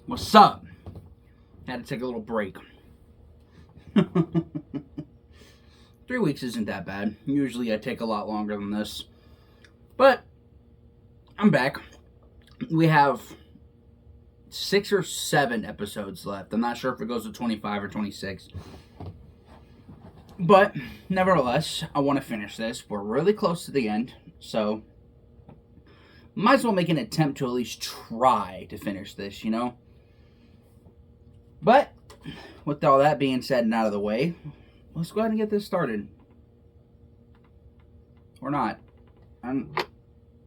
What's up? Had to take a little break. 3 weeks isn't that bad. Usually I take a lot longer than this. But I'm back. We have 6 or 7 episodes left. I'm not sure if it goes to 25 or 26. But nevertheless, I want to finish this. We're really close to the end. So might as well make an attempt to at least try to finish this, you know? But with all that being said and out of the way, let's go ahead and get this started. Or not.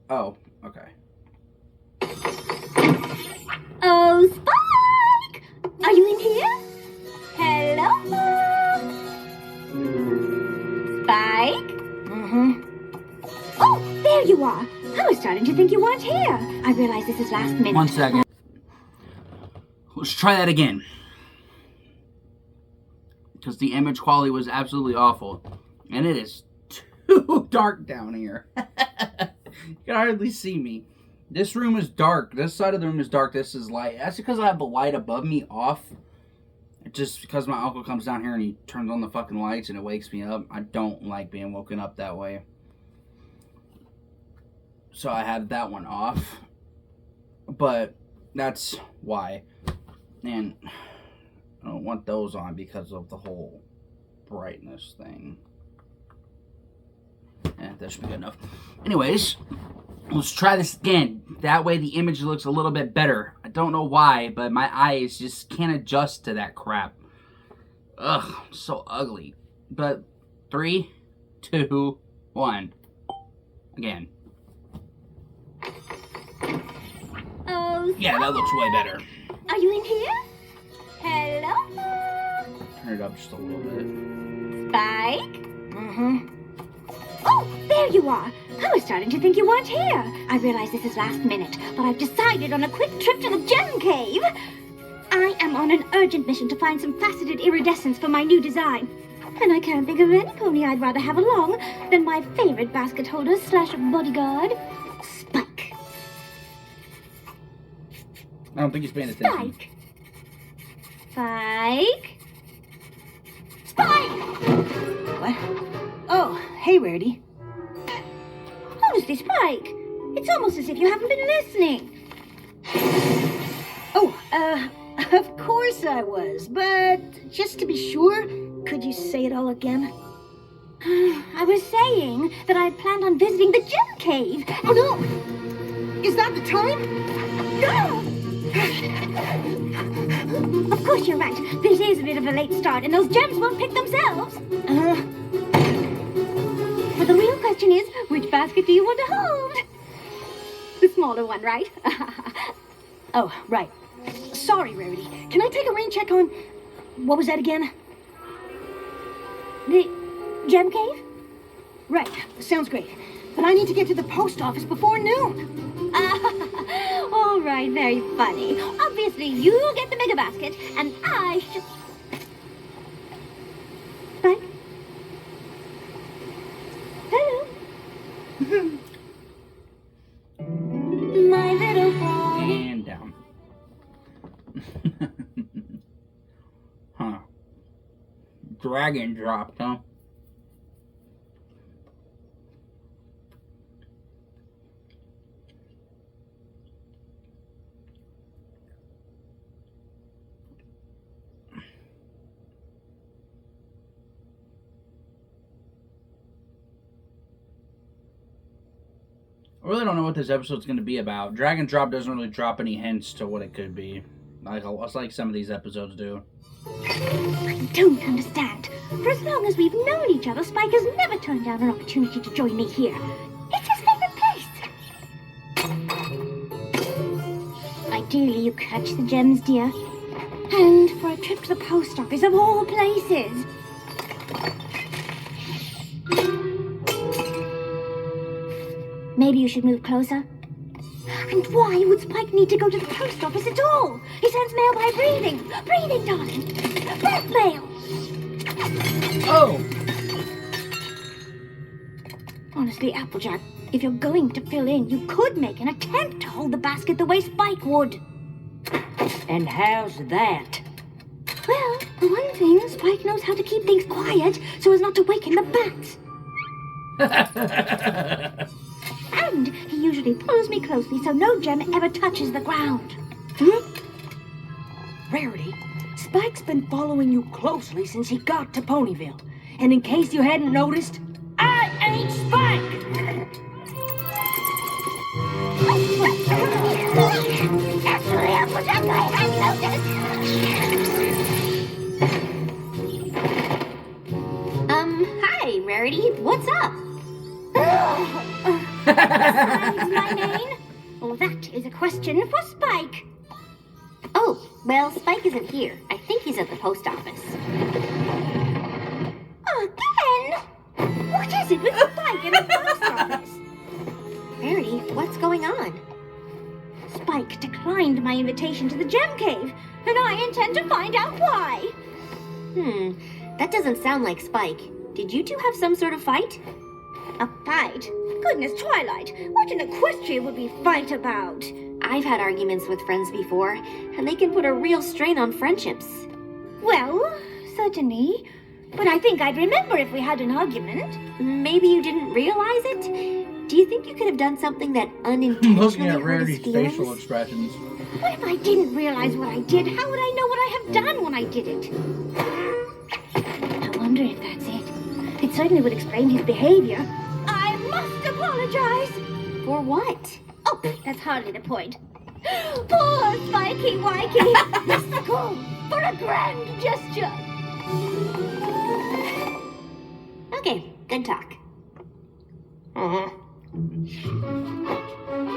Oh, okay. Oh, Spike! Are you in here? Hello? Spike? Oh, there you are. I was starting to think you weren't here. I realize this is last minute. 1 second. Let's try that again. Because the image quality was absolutely awful. And it is too dark down here. You can hardly see me. This room is dark. This side of the room is dark. This is light. That's because I have the light above me off. Just because my uncle comes down here and he turns on the fucking lights and it wakes me up. I don't like being woken up that way. So I have that one off. But that's why. And I don't want those on because of the whole brightness thing. That should be good enough. Anyways, let's try this again. That way the image looks a little bit better. I don't know why, but my eyes just can't adjust to that crap. Ugh, so ugly. But 3, 2, 1. Again. Oh, Yeah, that looks way better. Are you in here? Hello? Turn it up just a little bit. Spike? Oh, there you are. I was starting to think you weren't here. I realize this is last minute, but I've decided on a quick trip to the gem cave. I am on an urgent mission to find some faceted iridescence for my new design. And I can't think of any pony I'd rather have along than my favorite basket holder slash bodyguard, Spike. I don't think he's paying attention. Spike. Spike. Spike! What? Oh, hey, Rarity. Honestly, Spike, it's almost as if you haven't been listening. Oh, of course I was, but just to be sure, could you say it all again? I was saying that I had planned on visiting the gem cave. Oh, no! Is that the time? No! Of course you're right. This is a bit of a late start, and those gems won't pick themselves. But the real question is, which basket do you want to hold? The smaller one, right? Oh, right. Sorry, Rarity. Can I take a rain check on... What was that again? The gem cave? Right. Sounds great. But I need to get to the post office before noon. All right, very funny. Obviously, you get the mega basket, and I should... Spike? Hello? My little boy. And down. Huh. Dragon dropped, huh? I really don't know what this episode's going to be about. Dragon Drop doesn't really drop any hints to what it could be. Like some of these episodes do. I don't understand. For as long as we've known each other, Spike has never turned down an opportunity to join me here. It's his favorite place. Ideally, you catch the gems, dear. And for a trip to the post office of all places. Maybe you should move closer. And why would Spike need to go to the post office at all? He sends mail by breathing. Breathing, darling. Breath mail. Oh! Honestly, Applejack, if you're going to fill in, you could make an attempt to hold the basket the way Spike would. And how's that? Well, for one thing, Spike knows how to keep things quiet so as not to waken the bats. And he usually follows me closely so no gem ever touches the ground. Rarity, Spike's been following you closely since he got to Ponyville. And in case you hadn't noticed, I ain't Spike! Actually, I was at my hand hi, Rarity. What's up? My name? Well, that is a question for Spike. Oh, well, Spike isn't here. I think he's at the post office. Again? What is it with Spike and the post office? Rarity, what's going on? Spike declined my invitation to the Gem Cave, and I intend to find out why. That doesn't sound like Spike. Did you two have some sort of fight? A fight? Goodness, Twilight, what an equestrian would we fight about? I've had arguments with friends before, and they can put a real strain on friendships. Well, certainly. But I think I'd remember if we had an argument. Maybe you didn't realize it? Do you think you could have done something that unintentionally Looking at hurt his Rarity's feelings? facial expressions. What if I didn't realize what I did? How would I know what I have done when I did it? I wonder if that's it. It certainly would explain his behavior. I must apologize. For what? Oh, that's hardly the point. Poor Spikey Wikey. Mystical for a grand gesture. Okay, good talk.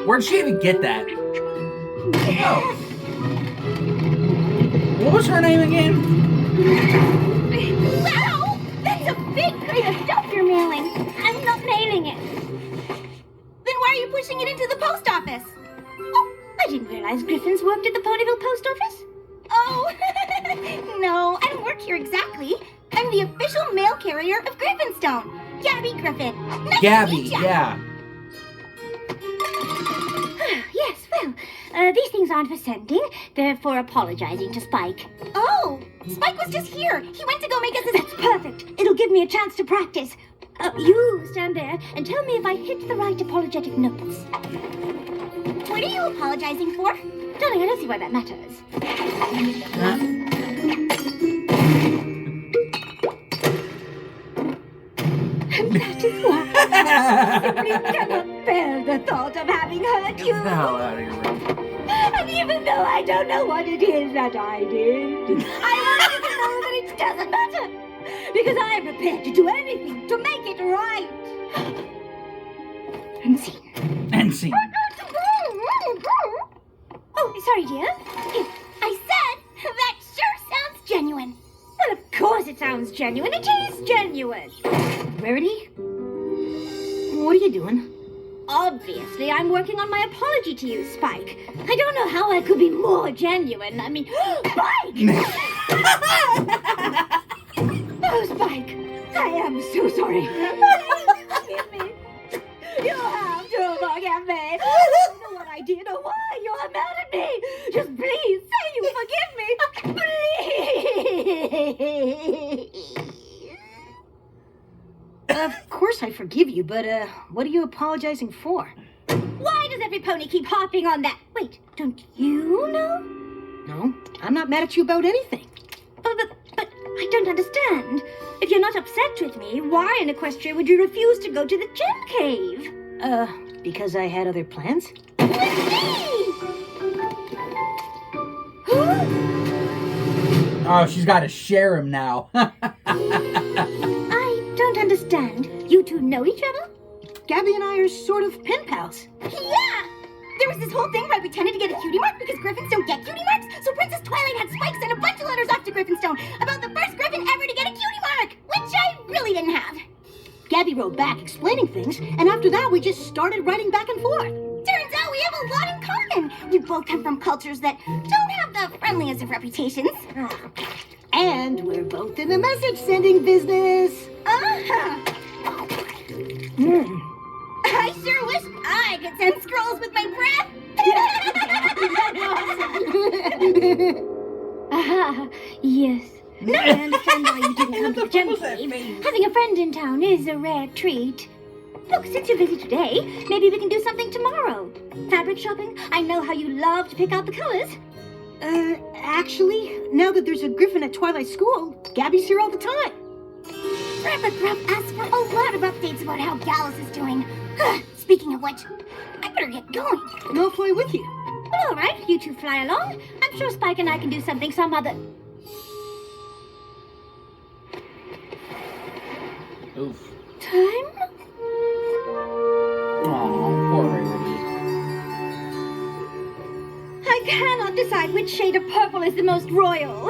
Where'd she even get that? Oh. What was her name again? Wow! That's a big crate of stuff you're mailing. I'm not mailing it. Then why are you pushing it into the post office? Oh, I didn't realize Griffins worked at the Ponyville post office. Oh, no, I don't work here exactly. I'm the official mail carrier of Griffinstone. Gabby Griffin. Nice Gabby, to meet ya. yeah. Yes, well, these things aren't for sending. They're for apologizing to Spike. Oh, Spike was just here. He went to go make us a... That's perfect. It'll give me a chance to practice. You stand there and tell me if I hit the right apologetic notes. What are you apologizing for? Darling, I don't see why that matters. That is why I simply cannot bear the thought of having hurt Get you. the hell out of your room. And even though I don't know what it is that I did, I want you to know that it doesn't matter. Because I am prepared to do anything to make it right. And scene. And scene. Oh, sorry, dear. I said that sure sounds genuine. Well, of course it sounds genuine. It is genuine. Rarity? What are you doing? Obviously, I'm working on my apology to you, Spike. I don't know how I could be more genuine. I mean, Spike! Oh, Spike, I am so sorry. Please forgive me. You have to forgive me. I don't know what I did or why you are mad at me. Just please say you forgive me. Please. Of course I forgive you, but, what are you apologizing for? Why does every pony keep harping on that? Wait, don't you know? No, I'm not mad at you about anything. But I don't understand. If you're not upset with me, why in Equestria would you refuse to go to the Gem Cave? Because I had other plans? With me! Oh, she's got to share him now. I don't understand. You two know each other? Gabby and I are sort of pen pals. Yeah! There was this whole thing where I pretended to get a cutie mark because Griffins don't get cutie marks, so Princess Twilight had Spike send a bunch of letters off to Griffinstone about the first Griffin ever to get a cutie mark, which I really didn't have. Gabby wrote back explaining things, and after that we just started writing back and forth. Turns out we have a lot in common. We both come from cultures that don't have the friendliest of reputations. And we're both in the message sending business. Uh-huh. I sure wish I could send scrolls with my breath. Aha, yes. Now I understand why you didn't come to the gem What was that cave. face? Having a friend in town is a rare treat. Look, since you're busy today, maybe we can do something tomorrow. Fabric shopping? I know how you love to pick out the colors. Actually, now that there's a griffin at Twilight School, Gabby's here all the time. Rabbit Gruff asked for a lot of updates about how Gallus is doing. Speaking of which, I better get going. And I'll fly with you. Well, all right, you two fly along. I'm sure Spike and I can do something some other... Oof. time? Aw, poor Rarity. I cannot decide which shade of purple is the most royal.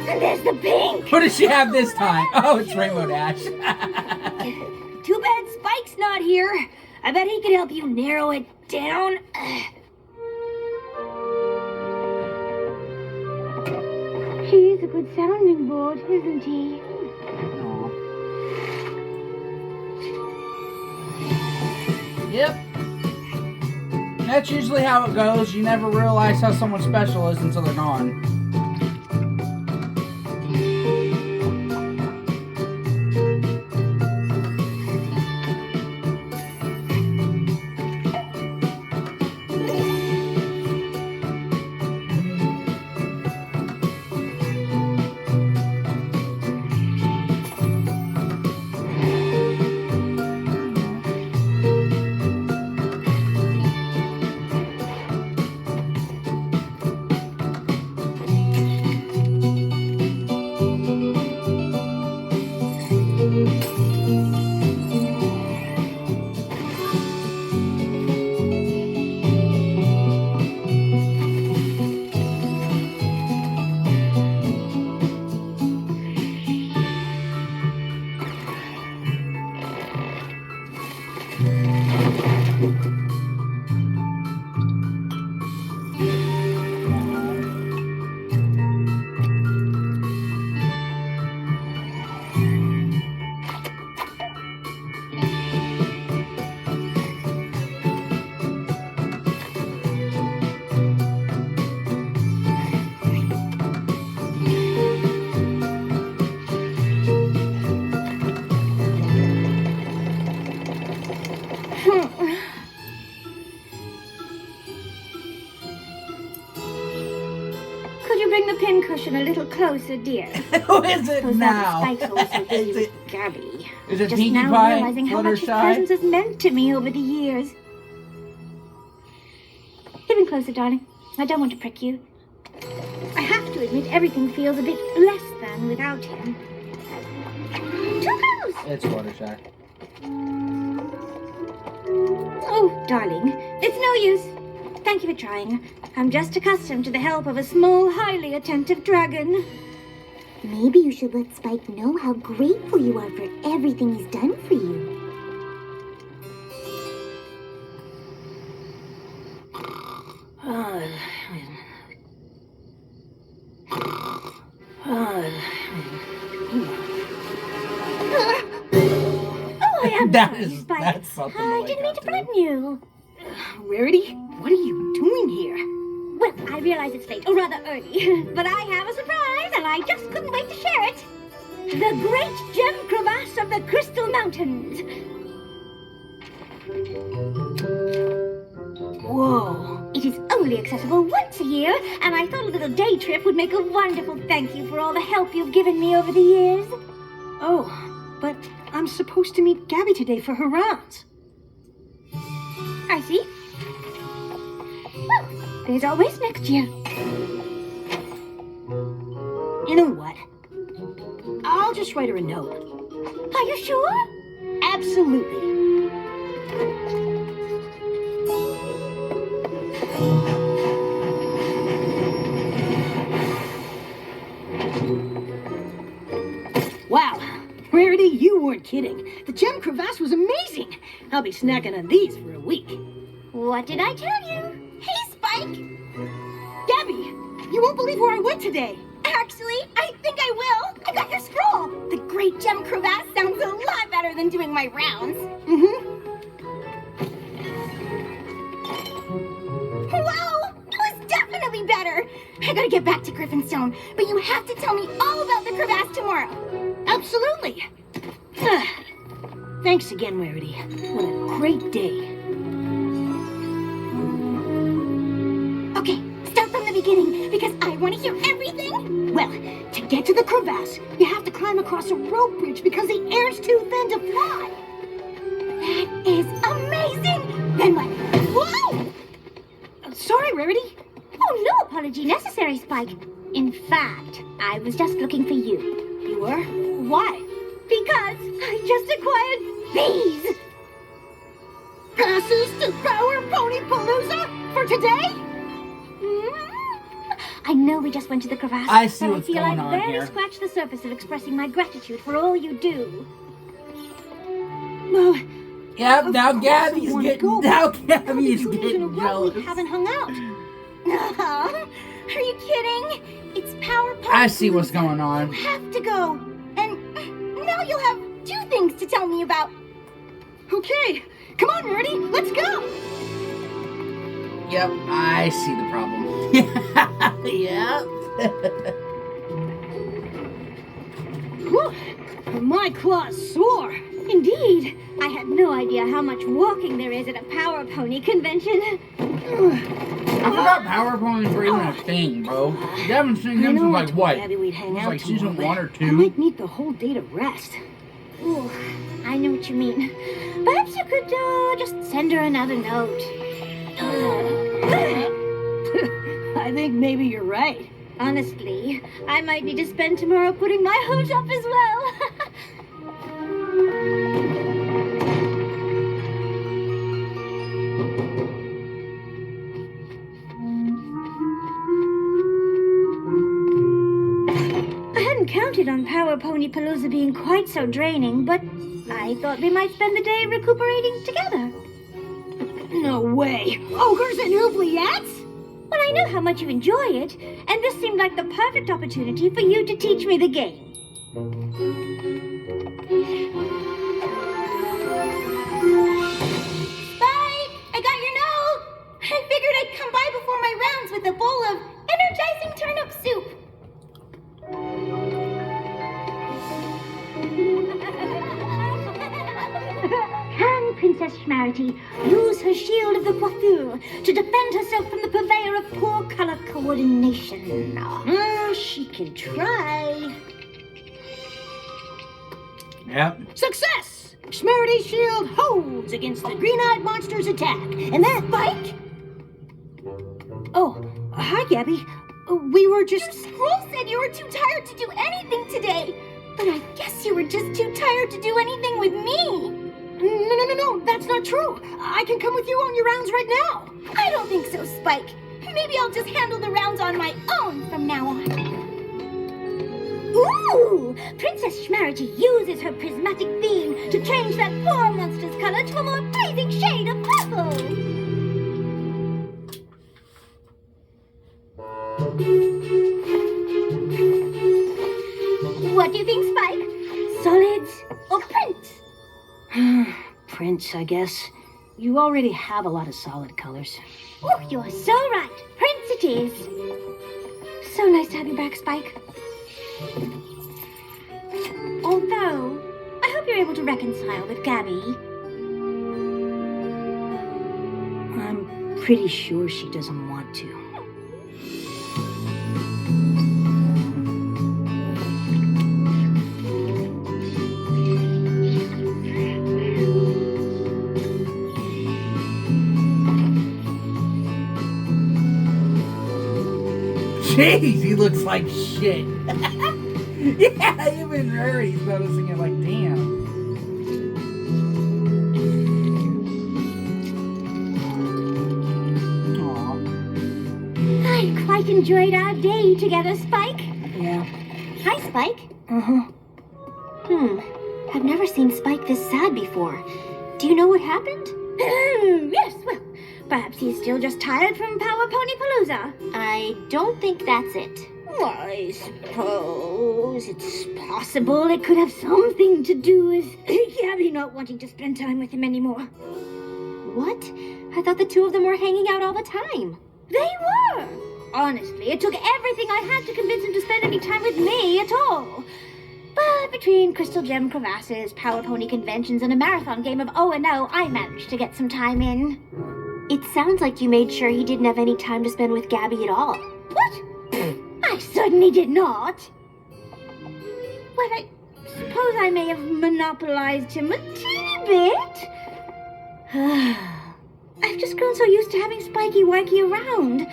And there's the pink. What does she have this time? Oh, it's Rainbow Dash. Too bad Spike's not here. I bet he could help you narrow it down. He is a good sounding board, isn't he? Aw. Yep. That's usually how it goes. You never realize how someone special is until they're gone. Could you bring the pincushion a little closer, dear? Who is it Suppose now? Spike's also busy Is with it, Gabby. is it Just Pinkie now Pie, realizing how much his Fluttershy? presence has meant to me over the years. Even closer, darling. I don't want to prick you. I have to admit, everything feels a bit less than without him. Too close! It's Fluttershy. Oh, darling, it's no use. Thank you for trying. I'm just accustomed to the help of a small, highly attentive dragon. Maybe you should let Spike know how grateful you are for everything he's done for you. Oh, I am That sorry, is- Spike. that's something to I wake didn't mean up to to. frighten you. Rarity, what are you doing here? Well, I realize it's late, or rather early, but I have a surprise, and I just couldn't wait to share it. The great gem crevasse of the Crystal Mountains. Whoa. It is only accessible once a year, and I thought a little day trip would make a wonderful thank you for all the help you've given me over the years. Oh, but I'm supposed to meet Gabby today for her rounds. I see. Well, there's always next year. You know what? I'll just write her a note. Are you sure? Absolutely. Wow. Rarity, you weren't kidding. The gem crevasse was amazing. I'll be snacking on these for a week. What did I tell you? Hey, Spike! Gabby, you won't believe where I went today. Actually, I think I will. I got your scroll. The Great Gem Crevasse sounds a lot better than doing my rounds. Mm-hmm. Wow! be better. I gotta get back to Griffinstone, but you have to tell me all about the crevasse tomorrow. Absolutely. Thanks again, Rarity. What a great day. Okay, start from the beginning, because I want to hear everything. Well, to get to the crevasse, you have to climb across a rope bridge because the air's too thin to fly. That is amazing. Then what? Whoa! Sorry, Rarity. Oh, no apology necessary, Spike. In fact, I was just looking for you. You were? Why? Because I just acquired these. Passes to Power Pony Palooza for today? I know we just went to the crevasse, I see but what's I feel going I've on barely here. scratched the surface of expressing my gratitude for all you do. Well, Yep, now course I Gabby's wanna getting, go, now but Gabby's 2 days in a getting row we jealous. haven't hung out. Are you kidding? It's Power Pony. I see what's going on. You have to go. And now you'll have 2 things to tell me about. Okay, come on, Rarity, let's go. Yep, I see the problem. Yep. Whew, my claws sore. Indeed, I had no idea how much walking there is at a Power Pony convention. I forgot Power Ponies were even a thing, bro. You haven't seen them since like what? Gabby, we'd hang It was out like season tomorrow, 1 or but I 2. might need the whole day to rest. Ooh, I know what you mean. Perhaps you could just send her another note. I think maybe you're right. Honestly, I might need to spend tomorrow putting my hooves up as well. I hadn't counted on Power Pony Palooza being quite so draining, but I thought we might spend the day recuperating together. No way. Ogres and oubliettes? Well, I know how much you enjoy it, and this seemed like the perfect opportunity for you to teach me the game. Spike, I got your note. I figured I'd come by before my rounds with a bowl of energizing turnip soup. Can Princess Schmarity use her shield of the coiffure to defend herself from the purveyor of poor color coordination? She can try. Yep. Success! Schmarity's shield holds against the green-eyed monster's attack. And that Spike? Oh, hi, Gabby. We were just... Scroll said you were too tired to do anything today. But I guess you were just too tired to do anything with me. No, that's not true. I can come with you on your rounds right now. I don't think so, Spike. Maybe I'll just handle the rounds on my own from now on. Ooh! Princess Schmarity uses her prismatic beam to change that poor monster's color to a more blazing shade of purple. What do you think, Spike? Solids or prints? Prince, I guess. You already have a lot of solid colors. Oh, you're so right. Prince it is. So nice to have you back, Spike. Although, I hope you're able to reconcile with Gabby. I'm pretty sure she doesn't want to. Jeez, he looks like shit. Yeah, even Rarity's noticing it like, damn. Aw. I quite enjoyed our day together, Spike. Yeah. Hi, Spike. Uh-huh. I've never seen Spike this sad before. Do you know what happened? Yes, well, perhaps he's still just tired from Power Pony Palooza. I don't think that's it. I suppose it's possible it could have something to do with Gabby not wanting to spend time with him anymore. What? I thought the two of them were hanging out all the time. They were! honestly, it took everything I had to convince him to spend any time with me at all. But between crystal gem crevasses, power pony conventions, and a marathon game of O&O, I managed to get some time in. It sounds like you made sure he didn't have any time to spend with Gabby at all. What? I certainly did not. Well, I suppose I may have monopolized him a teeny bit. I've just grown so used to having Spiky Wikey around.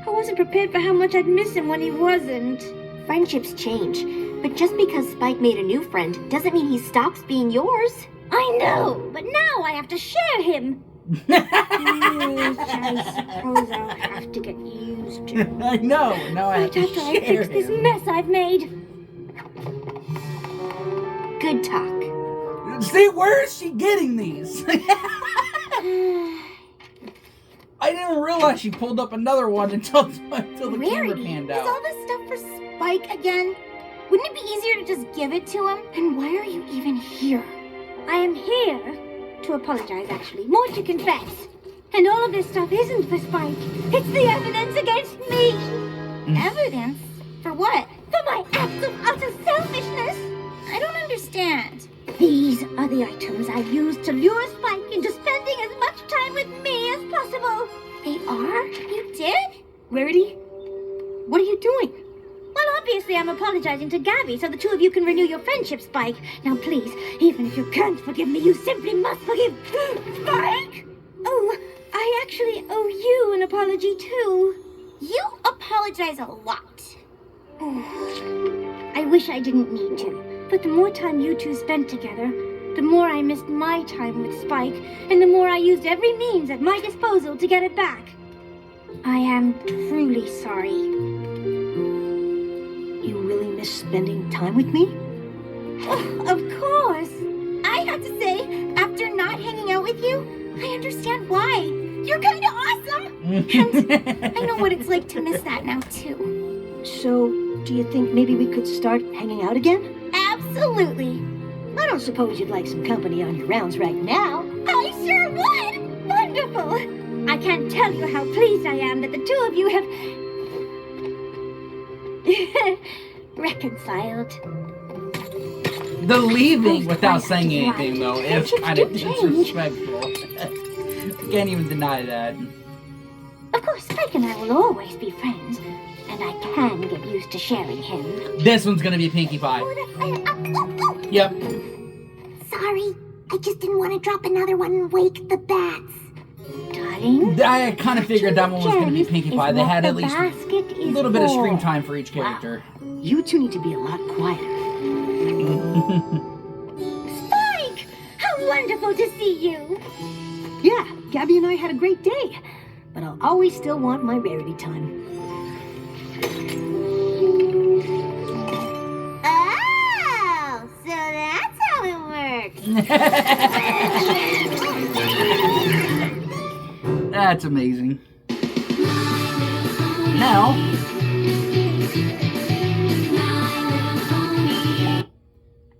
I wasn't prepared for how much I'd miss him when he wasn't. Friendships change, but just because Spike made a new friend doesn't mean he stops being yours. I know, but now I have to share him. Yes, I suppose I'll have to get used to. I know. Now I have Right to after I share fix this him. mess I've made. Good talk. See, where is she getting these? I didn't realize she pulled up another one until the camera Rarity, panned is out. all this stuff for Spike again? Wouldn't it be easier to just give it to him? And why are you even here? I am here to apologize, actually. More to confess. And all of this stuff isn't for Spike. It's the evidence against me. Evidence? For what? For my acts of utter selfishness. I don't understand. These are the items I used to lure Spike into spending as much time with me as possible. They are? You did? Rarity, what are you doing? Well, obviously I'm apologizing to Gabby so the two of you can renew your friendship, Spike. Now please, even if you can't forgive me, you simply must forgive Spike! Oh, I actually owe you an apology too. You apologize a lot. I wish I didn't need to, but the more time you two spent together, the more I missed my time with Spike, and the more I used every means at my disposal to get it back. I am truly sorry. You really miss spending time with me? Oh, of course. I have to say, after not hanging out with you, I understand why. You're kind of awesome. And I know what it's like to miss that now, too. So, do you think maybe we could start hanging out again? Absolutely. I don't suppose you'd like some company on your rounds right now. I sure would. Wonderful. I can't tell you how pleased I am that the two of you have reconciled. The leaving Oh, without I saying have to anything, though, write. is Friendships kind of do change. disrespectful. Can't even deny that. Of course, Spike and I will always be friends, and I can get used to sharing him. This one's gonna be Pinkie Pie. Yep. Sorry, I just didn't want to drop another one and wake the bats. Darling, I kind of figured that one was gonna be gems Pinkie is Pie. They what had the at least basket a is little bit of screen for. time for each character. You two need to be a lot quieter. Spike! How wonderful to see you! Yeah, Gabby and I had a great day, but I'll always still want my Rarity time. Oh, so that's how it works. That's amazing. Now,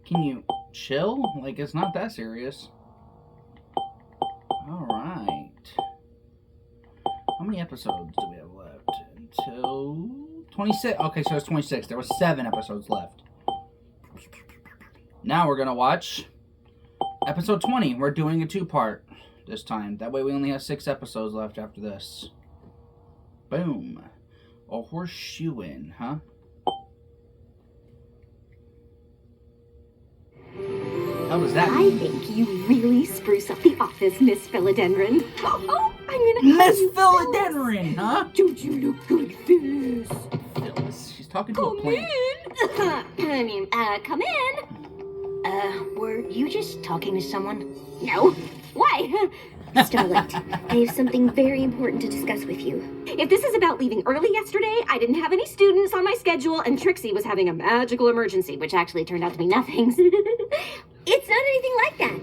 can you chill? Like, it's not that serious. Alright. How many episodes do we have left? Until 26. Okay, so it's 26. There was 7 episodes left. Now we're gonna watch episode 20. We're doing a 2-part this time. That way we only have 6 episodes left after this. Boom. A horseshoeing, huh? How was that? I think you really spruce up the office, Miss Philodendron. Oh, I'm gonna... Miss Philodendron, huh? Don't you look good, Phyllis? Phyllis. She's talking to a Come plant. in. Come in. Were you just talking to someone? No. Why? Starlight, I have something very important to discuss with you. If this is about leaving early yesterday, I didn't have any students on my schedule, and Trixie was having a magical emergency, which actually turned out to be nothing. It's not anything like that.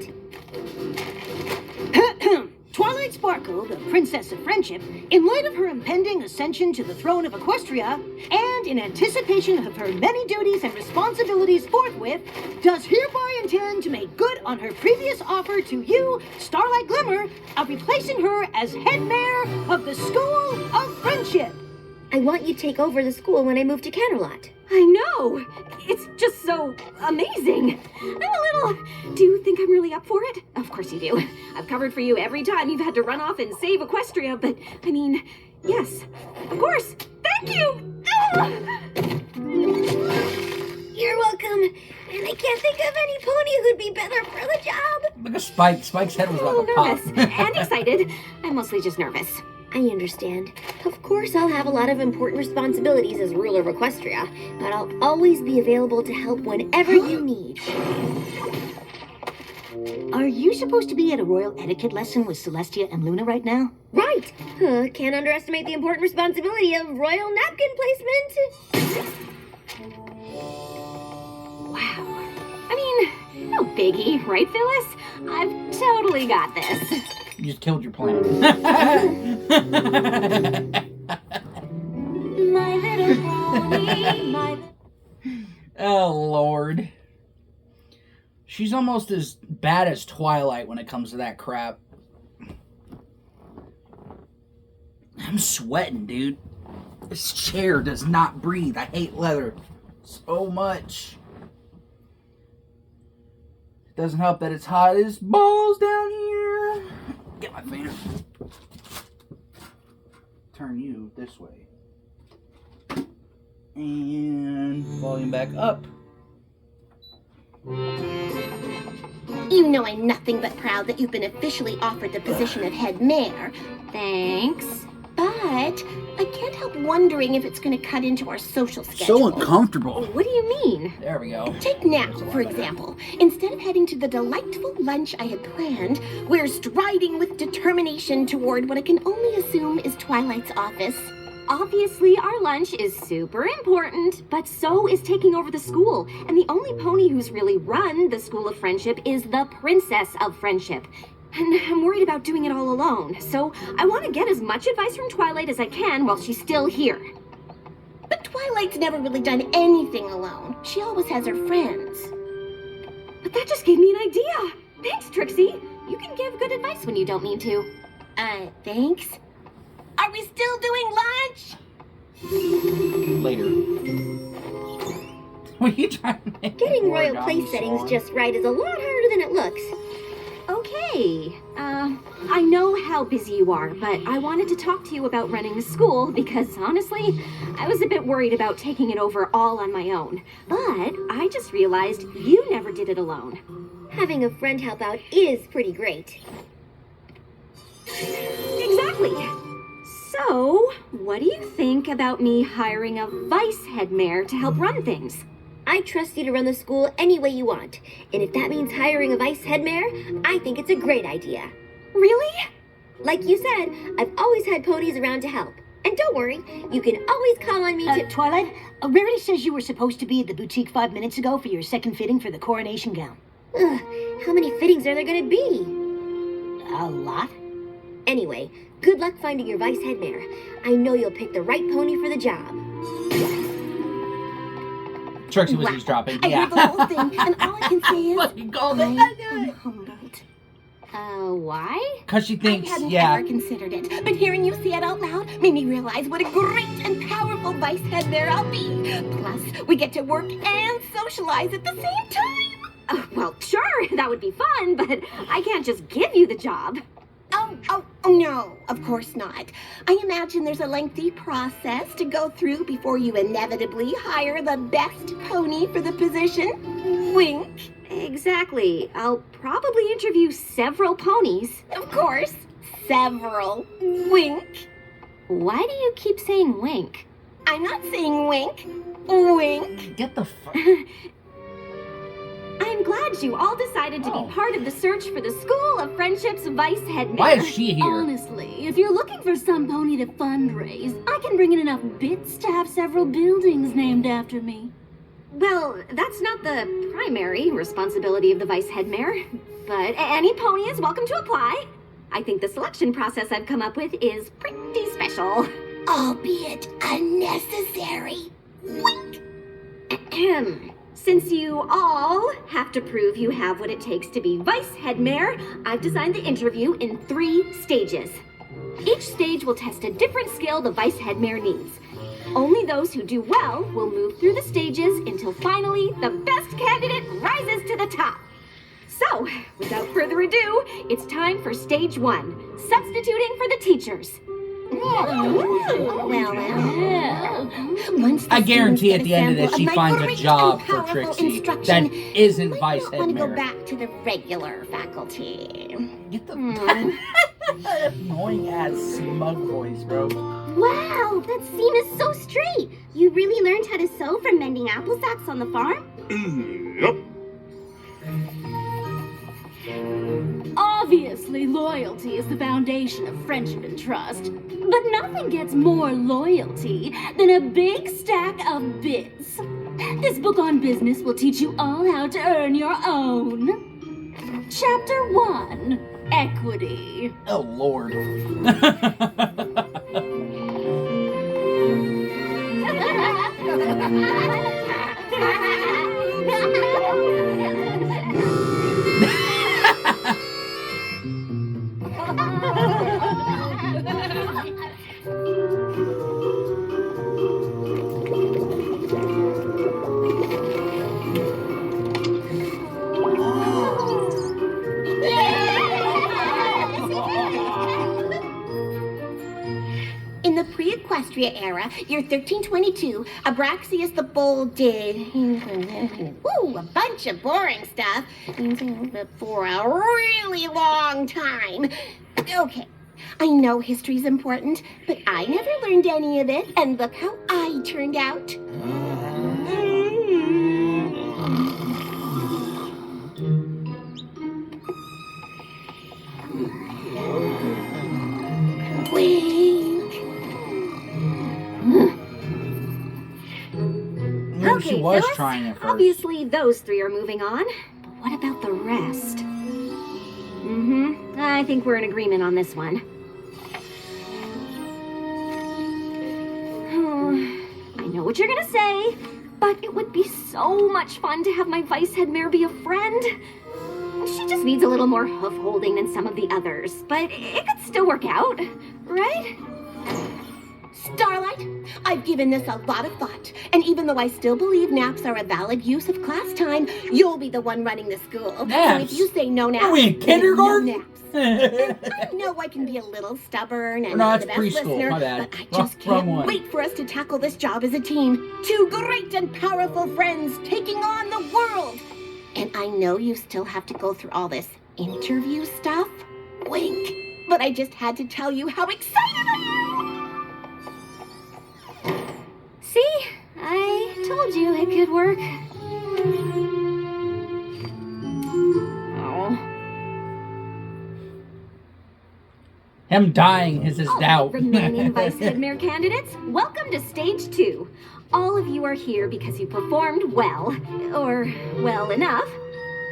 Twilight Sparkle, the Princess of Friendship, in light of her impending ascension to the throne of Equestria, and in anticipation of her many duties and responsibilities forthwith, does hereby intend to make good on her previous offer to you, Starlight Glimmer, of replacing her as head mayor of the School of Friendship. I want you to take over the school when I move to Canterlot. I know. It's just so amazing. I'm a little... Do you think I'm really up for it? Of course you do. I've covered for you every time you've had to run off and save Equestria, but, I mean, yes, of course. Thank you! You're welcome. And I can't think of any pony who'd be better for the job. Look at Spike. Spike's head was A about little to pop. nervous and excited. I'm mostly just nervous. I understand. Of course, I'll have a lot of important responsibilities as ruler of Equestria, but I'll always be available to help whenever you need. Are you supposed to be at a royal etiquette lesson with Celestia and Luna right now? Right! Can't underestimate the important responsibility of royal napkin placement. Wow. I mean, no biggie, right, Phyllis? I've totally got this. You just killed your plan. My little pony, my... Oh, Lord. She's almost as bad as Twilight when it comes to that crap. I'm sweating, dude. This chair does not breathe. I hate leather so much. It doesn't help that it's hot as balls down here. Get my fan. Turn you this way. And volume back up. You know I'm nothing but proud that you've been officially offered the position of head mare. Thanks. But I can't help wondering if it's going to cut into our social schedule. So uncomfortable. What do you mean? There we go. Take now, for example. Instead of heading to the delightful lunch I had planned, we're striding with determination toward what I can only assume is Twilight's office. Obviously, our lunch is super important, but so is taking over the school. And the only pony who's really run the School of Friendship is the Princess of Friendship. And I'm worried about doing it all alone, so I want to get as much advice from Twilight as I can while she's still here. But Twilight's never really done anything alone. She always has her friends. But that just gave me an idea. Thanks, Trixie. You can give good advice when you don't mean to. Thanks. Are we still doing lunch? Later. What are you trying to make? Getting royal place settings just right is a lot harder than it looks. Okay. I know how busy you are, but I wanted to talk to you about running the school because, honestly, I was a bit worried about taking it over all on my own. But I just realized you never did it alone. Having a friend help out is pretty great. Exactly. So, what do you think about me hiring a vice head mare to help run things? I trust you to run the school any way you want. And if that means hiring a vice head mare, I think it's a great idea. Really? Like you said, I've always had ponies around to help. And don't worry, you can always call on me to... Twilight, Rarity says you were supposed to be at the boutique 5 minutes ago for your second fitting for the coronation gown. Ugh, how many fittings are there going to be? A lot? Anyway, good luck finding your vice head mare. I know you'll pick the right pony for the job. Trixie was eavesdropping. I heard the whole thing, and all I can say is... Fucking called it. I'm humbled. Why? Because she I thinks, hadn't yeah. ever considered it, but hearing you say it out loud made me realize what a great and powerful vice head mare I'll be. Plus, we get to work and socialize at the same time. Well, sure, that would be fun, but I can't just give you the job. Oh, no, of course not. I imagine there's a lengthy process to go through before you inevitably hire the best pony for the position. Wink. Exactly. I'll probably interview several ponies. Of course, several. Wink. Why do you keep saying wink? I'm not saying wink. Wink. Get the fuck. I'm glad you all decided to be part of the search for the School of Friendship's vice head mare. Why is she here? Honestly, if you're looking for some pony to fundraise, I can bring in enough bits to have several buildings named after me. Well, that's not the primary responsibility of the vice head mare, but any pony is welcome to apply. I think the selection process I've come up with is pretty special. Albeit unnecessary. Wink. Ahem. Since you all have to prove you have what it takes to be vice head mare, I've designed the interview in 3 stages. Each stage will test a different skill the vice headmare needs. Only those who do well will move through the stages until finally the best candidate rises to the top. So, without further ado, it's time for stage 1, substituting for the teachers. Once the I guarantee at students the end of this, she get finds a great job and for powerful Trixie instruction, that isn't you vice might want to go headmare. back to the regular faculty. Get the that annoying ass smug voice, bro. Wow, that seam is so straight. You really learned how to sew from mending apple sacks on the farm? Yep. Obviously, loyalty is the foundation of friendship and trust. But nothing gets more loyalty than a big stack of bits. This book on business will teach you all how to earn your own. Chapter 1, Equity. Oh, Lord. In the pre-Equestria era, year 1322, Abraxius the Bold did a bunch of boring stuff for a really long time. Okay, I know history's important, but I never learned any of it, and look how I turned out. Wink. Maybe she was Phyllis, trying it first. obviously those 3 are moving on. But what about the rest? I think we're in agreement on this one. I know what you're gonna say, but it would be so much fun to have my vice headmare be a friend. She just needs a little more hoof holding than some of the others, but it could still work out, right? Starlight, I've given this a lot of thought, and even though I still believe naps are a valid use of class time, you'll be the one running the school. Naps? So if you say no naps, Are we in then kindergarten? No naps. I know I can be a little stubborn and No, not that's the best preschool. listener, My bad. but I just Wrong can't one. wait for us to tackle this job as a team. 2 great and powerful friends taking on the world. And I know you still have to go through all this interview stuff. Wink. But I just had to tell you how excited I am. See? I told you it could work. Oh. Him dying is his doubt. Remaining vice headmare candidates, welcome to stage 2. All of you are here because you performed well, or well enough,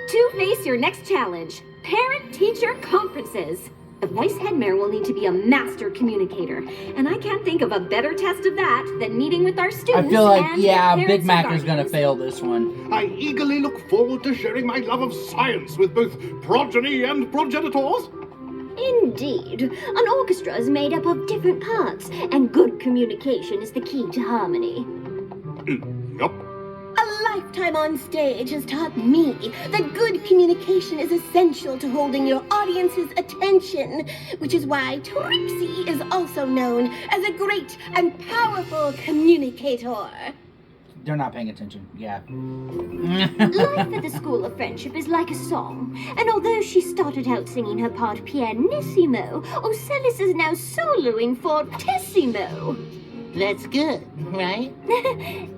to face your next challenge, parent-teacher conferences. The vice headmare will need to be a master communicator, and I can't think of a better test of that than meeting with our students. I feel like, and yeah, their Big parents Mac and is gonna guardians. fail this one. I eagerly look forward to sharing my love of science with both progeny and progenitors. Indeed. An orchestra is made up of different parts, and good communication is the key to harmony. Yup. A lifetime on stage has taught me that good communication is essential to holding your audience's attention, which is why Trixie is also known as a great and powerful communicator. They're not paying attention. Yeah. Life at the School of Friendship is like a song, and although she started out singing her part pianissimo, Ocellus is now soloing fortissimo. That's good, right?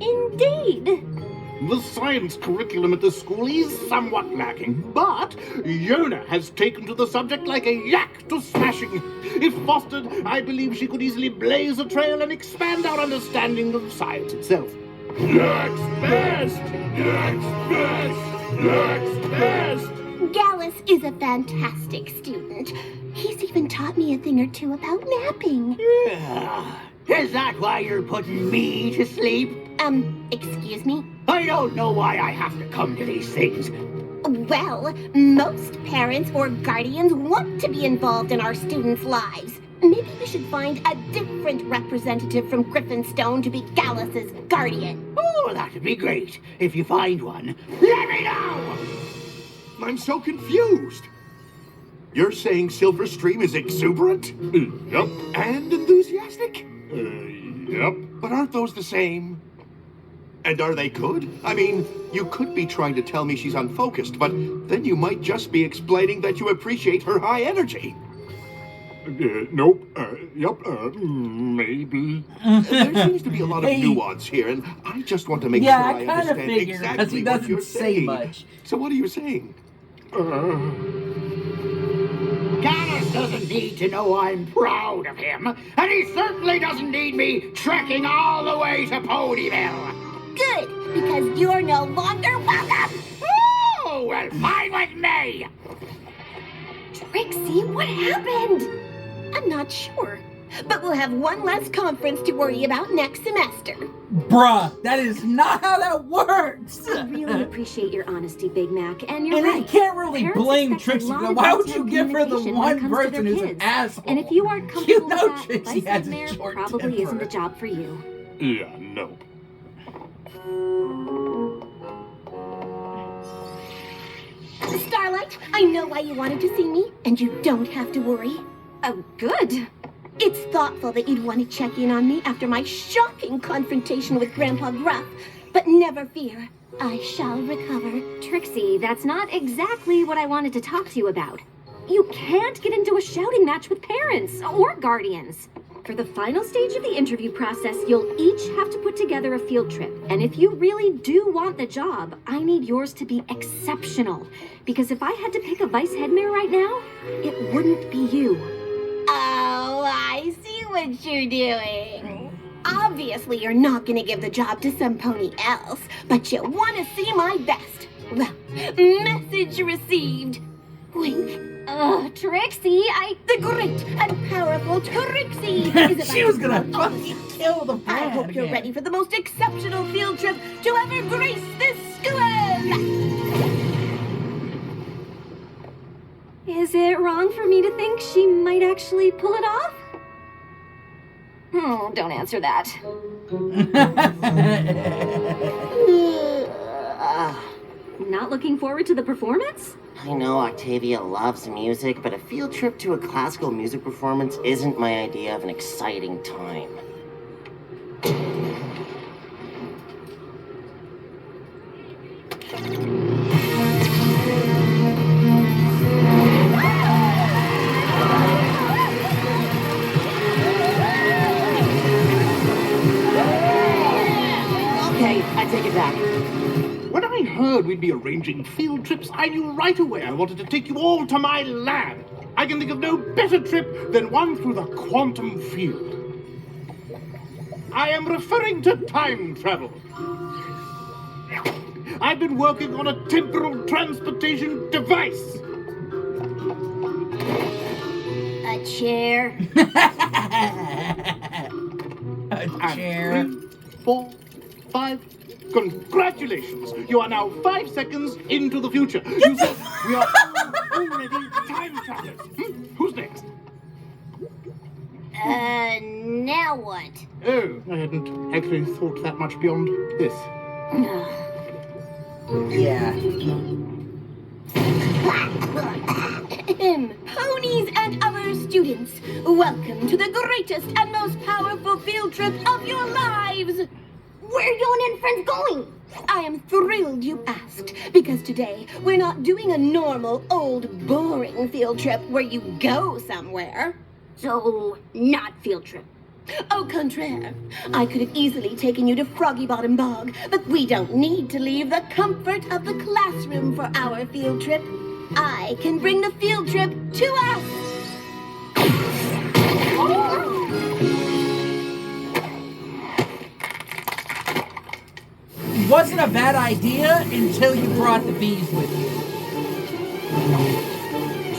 Indeed. The science curriculum at the school is somewhat lacking, but Yona has taken to the subject like a yak to smashing. If fostered, I believe she could easily blaze a trail and expand our understanding of science itself. Next best! Next best! Next best! Gallus is a fantastic student. He's even taught me a thing or two about napping. Is that why you're putting me to sleep? Excuse me? I don't know why I have to come to these things. Well, most parents or guardians want to be involved in our students' lives. Maybe we should find a different representative from Griffinstone to be Gallus's guardian. Oh, that'd be great. If you find one, let me know! I'm so confused. You're saying Silverstream is exuberant? Yup. And enthusiastic? Yup. But aren't those the same? And are they good? I mean, you could be trying to tell me she's unfocused, but then you might just be explaining that you appreciate her high energy. Nope. Maybe. There seems to be a lot of nuance here, and I just want to make sure I understand exactly what you're saying. Much. So what are you saying? Gallus doesn't need to know I'm proud of him, and he certainly doesn't need me trekking all the way to Ponyville. Good, because you're no longer welcome. Oh, well, fine with me. Trixie, what happened? I'm not sure, but we'll have one less conference to worry about next semester. Bruh, that is not how that works! I really appreciate your honesty, Big Mac, and you're And right. I can't really Parents blame expect a Trixie. lot of Why would detailed you give her the communication when it one comes to person their who's an kids. asshole? And if you aren't You comfortable know with that, Trixie Vice has a Mayor short probably temper. isn't a job for you. Yeah, nope. Starlight, I know why you wanted to see me, and you don't have to worry. Oh, good. It's thoughtful that you'd want to check in on me after my shocking confrontation with Grandpa Gruff, but never fear, I shall recover. Trixie, that's not exactly what I wanted to talk to you about. You can't get into a shouting match with parents or guardians. For the final stage of the interview process, you'll each have to put together a field trip. And if you really do want the job, I need yours to be exceptional. Because if I had to pick a vice head mayor right now, it wouldn't be you. Oh, I see what you're doing. Obviously, you're not going to give the job to some pony else, but you want to see my best. Well, message received. Wink. Trixie, The great and powerful Trixie is about She was to gonna come on. fucking kill the I plan hope you're again. ready for the most exceptional field trip to ever grace this school. is it wrong for me to think she might actually pull it off? Oh, don't answer that. Not looking forward to the performance? I know Octavia loves music, but a field trip to a classical music performance isn't my idea of an exciting time. Okay, I take it back. When I heard we'd be arranging field trips, I knew right away I wanted to take you all to my lab. I can think of no better trip than one through the quantum field. I am referring to time travel. I've been working on a temporal transportation device. A chair. A chair. And 3, 4, 5. Congratulations! You are now 5 seconds into the future. You said we are already time travelers. Who's next? Now what? Oh, I hadn't actually thought that much beyond this. Yeah. Ponies and other students, welcome to the greatest and most powerful field trip of your lives! Where are you and friends going? I am thrilled you asked, because today we're not doing a normal, old, boring field trip where you go somewhere. So, not field trip. Au contraire, I could have easily taken you to Froggy Bottom Bog, but we don't need to leave the comfort of the classroom for our field trip. I can bring the field trip to us! Wasn't a bad idea until you brought the bees with you.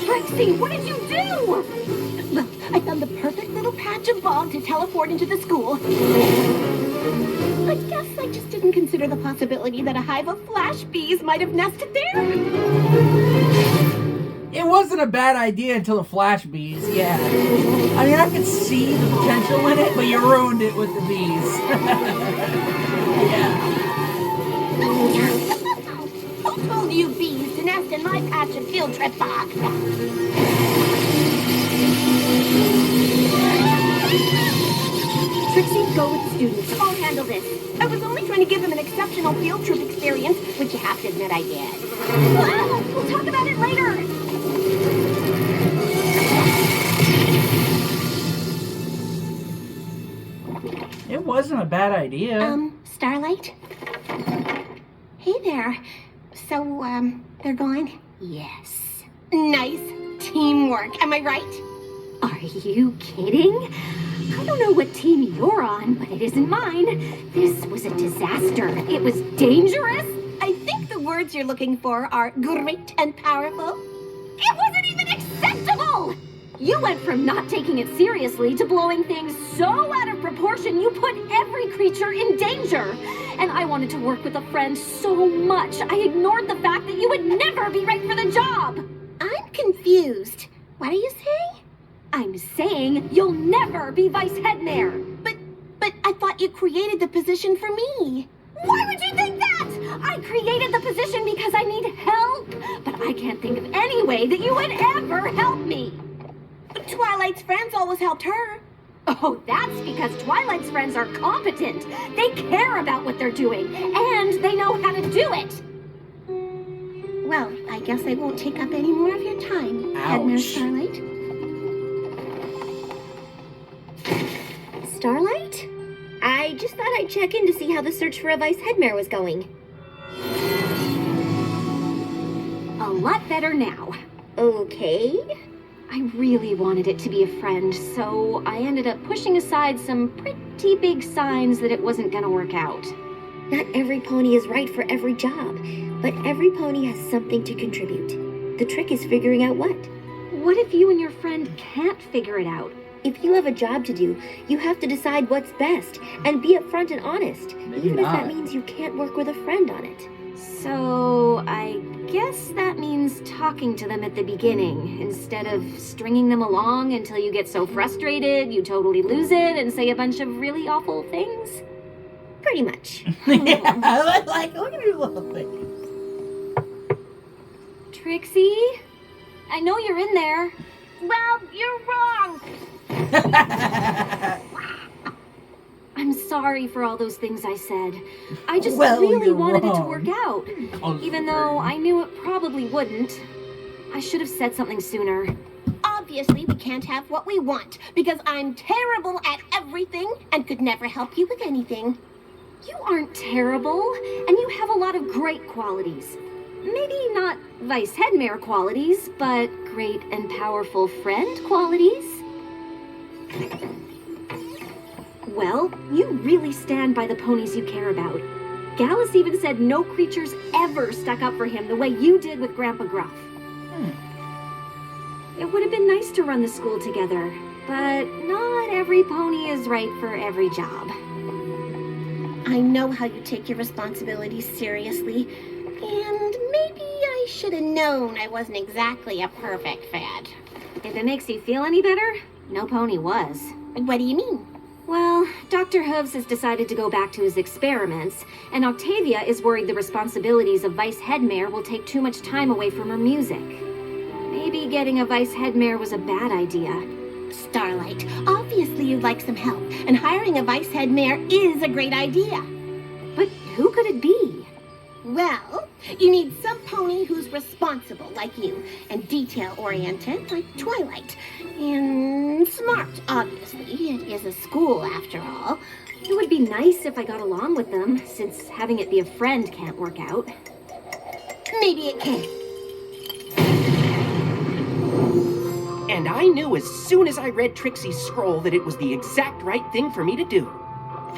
Trixie, what did you do? Well, I found the perfect little patch of bog to teleport into the school. I guess I just didn't consider the possibility that a hive of flash bees might have nested there. It wasn't a bad idea until the flash bees, yeah. I mean, I could see the potential in it, but you ruined it with the bees. Yeah. Who told you bees to nest in my patch of field trip bog? Trixie, go with the students. I'll handle this. I was only trying to give them an exceptional field trip experience, which you have to admit I did. We'll talk about it later. It wasn't a bad idea. Starlight? Hey there. So, they're gone? Yes. Nice teamwork, am I right? Are you kidding? I don't know what team you're on, but it isn't mine. This was a disaster. It was dangerous. I think the words you're looking for are great and powerful. It wasn't even acceptable! You went from not taking it seriously to blowing things so out of proportion you put every creature in danger. And I wanted to work with a friend so much, I ignored the fact that you would never be right for the job. I'm confused. What are you saying? I'm saying you'll never be vice head mayor. But I thought you created the position for me. Why would you think that? I created the position because I need help. But I can't think of any way that you would ever help me. But Twilight's friends always helped her. Oh, that's because Twilight's friends are competent. They care about what they're doing, and they know how to do it. Well, I guess I won't take up any more of your time, Headmaster Starlight. Starlight? I just thought I'd check in to see how the search for a vice head mayor was going. A lot better now. Okay. I really wanted it to be a friend, so I ended up pushing aside some pretty big signs that it wasn't gonna work out. Not every pony is right for every job, but every pony has something to contribute. The trick is figuring out what. What if you and your friend can't figure it out? If you have a job to do, you have to decide what's best and be upfront and honest, even if that means you can't work with a friend on it. So, I guess that means talking to them at the beginning, instead of stringing them along until you get so frustrated you totally lose it and say a bunch of really awful things? Pretty much. Yeah, I like, look at your little thing. Trixie? I know you're in there. Well, you're wrong. I'm sorry for all those things I said. I just Well, really you're wanted it to wrong. work out. Even though I knew it probably wouldn't. I should have said something sooner. Obviously, we can't have what we want, because I'm terrible at everything and could never help you with anything. You aren't terrible, and you have a lot of great qualities. Maybe not vice head mayor qualities, but great and powerful friend qualities. Well, you really stand by the ponies you care about. Gallus even said no creatures ever stuck up for him the way you did with Grandpa Gruff. It would have been nice to run the school together, but not every pony is right for every job. I know how you take your responsibilities seriously, and maybe I should have known I wasn't exactly a perfect fit. If it makes you feel any better, no pony was. What do you mean? Well, Dr. Hooves has decided to go back to his experiments, and Octavia is worried the responsibilities of vice head mayor will take too much time away from her music. Maybe getting a vice head mayor was a bad idea. Starlight, obviously you'd like some help, and hiring a vice head mayor is a great idea. But who could it be? Well, you need some pony who's responsible like you, and detail-oriented like Twilight, and smart, obviously. It is a school, after all. It would be nice if I got along with them, since having it be a friend can't work out. Maybe it can. And I knew as soon as I read Trixie's scroll that it was the exact right thing for me to do.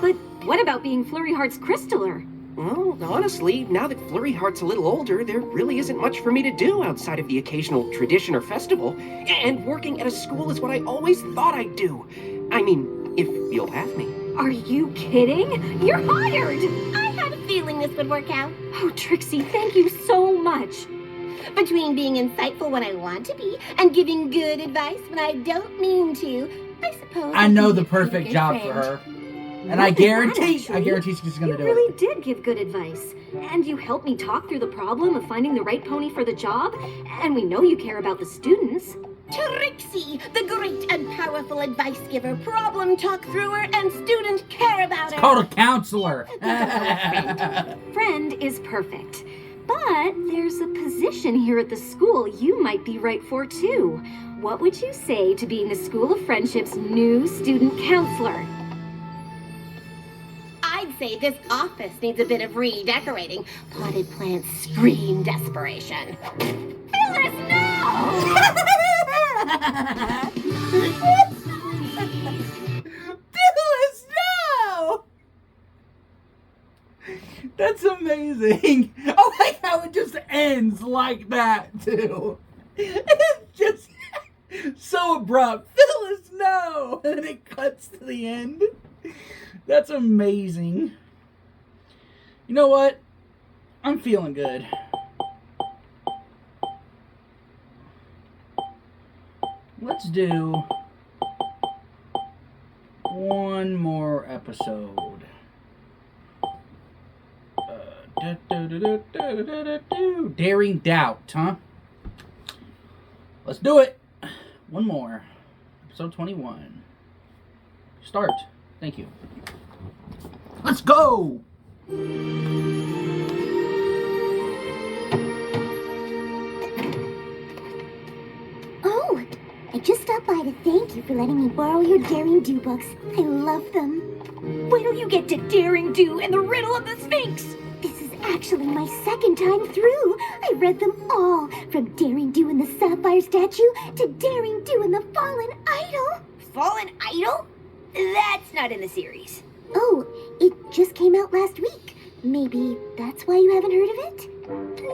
But what about being Flurry Heart's Crystaller? Well, honestly, now that Flurry Heart's a little older, there really isn't much for me to do outside of the occasional tradition or festival. And working at a school is what I always thought I'd do. I mean, if you'll have me. Are you kidding? You're hired! I had a feeling this would work out. Oh, Trixie, thank you so much. Between being insightful when I want to be and giving good advice when I don't mean to, I suppose I know can the be a pretty perfect good job friend. for her. And More I than that, guarantee actually. she's gonna do You really it. did give good advice. And you helped me talk through the problem of finding the right pony for the job. And we know you care about the students. Trixie, the great and powerful advice giver, problem talk thrower, and student care about her. Called a counselor. Friend is perfect. But there's a position here at the school you might be right for too. What would you say to being the School of Friendship's new student counselor? I'd say this office needs a bit of redecorating. Potted plants scream desperation. Phyllis, no! Phyllis, no! That's amazing. I like how it just ends like that, too. It's just so abrupt. Phyllis, no! And then it cuts to the end. That's amazing. You know what? I'm feeling good. Let's do one more episode. Daring Doubt, huh? Let's do it. One more. Episode 21. Start. Thank you. Let's go! Oh, I just stopped by to thank you for letting me borrow your Daring Do books. I love them. Wait till you get to Daring Do and the Riddle of the Sphinx! This is actually my second time through. I read them all, from Daring Do and the Sapphire Statue to Daring Do and the Fallen Idol. Fallen Idol? That's not in the series. Oh, it just came out last week. Maybe that's why you haven't heard of it?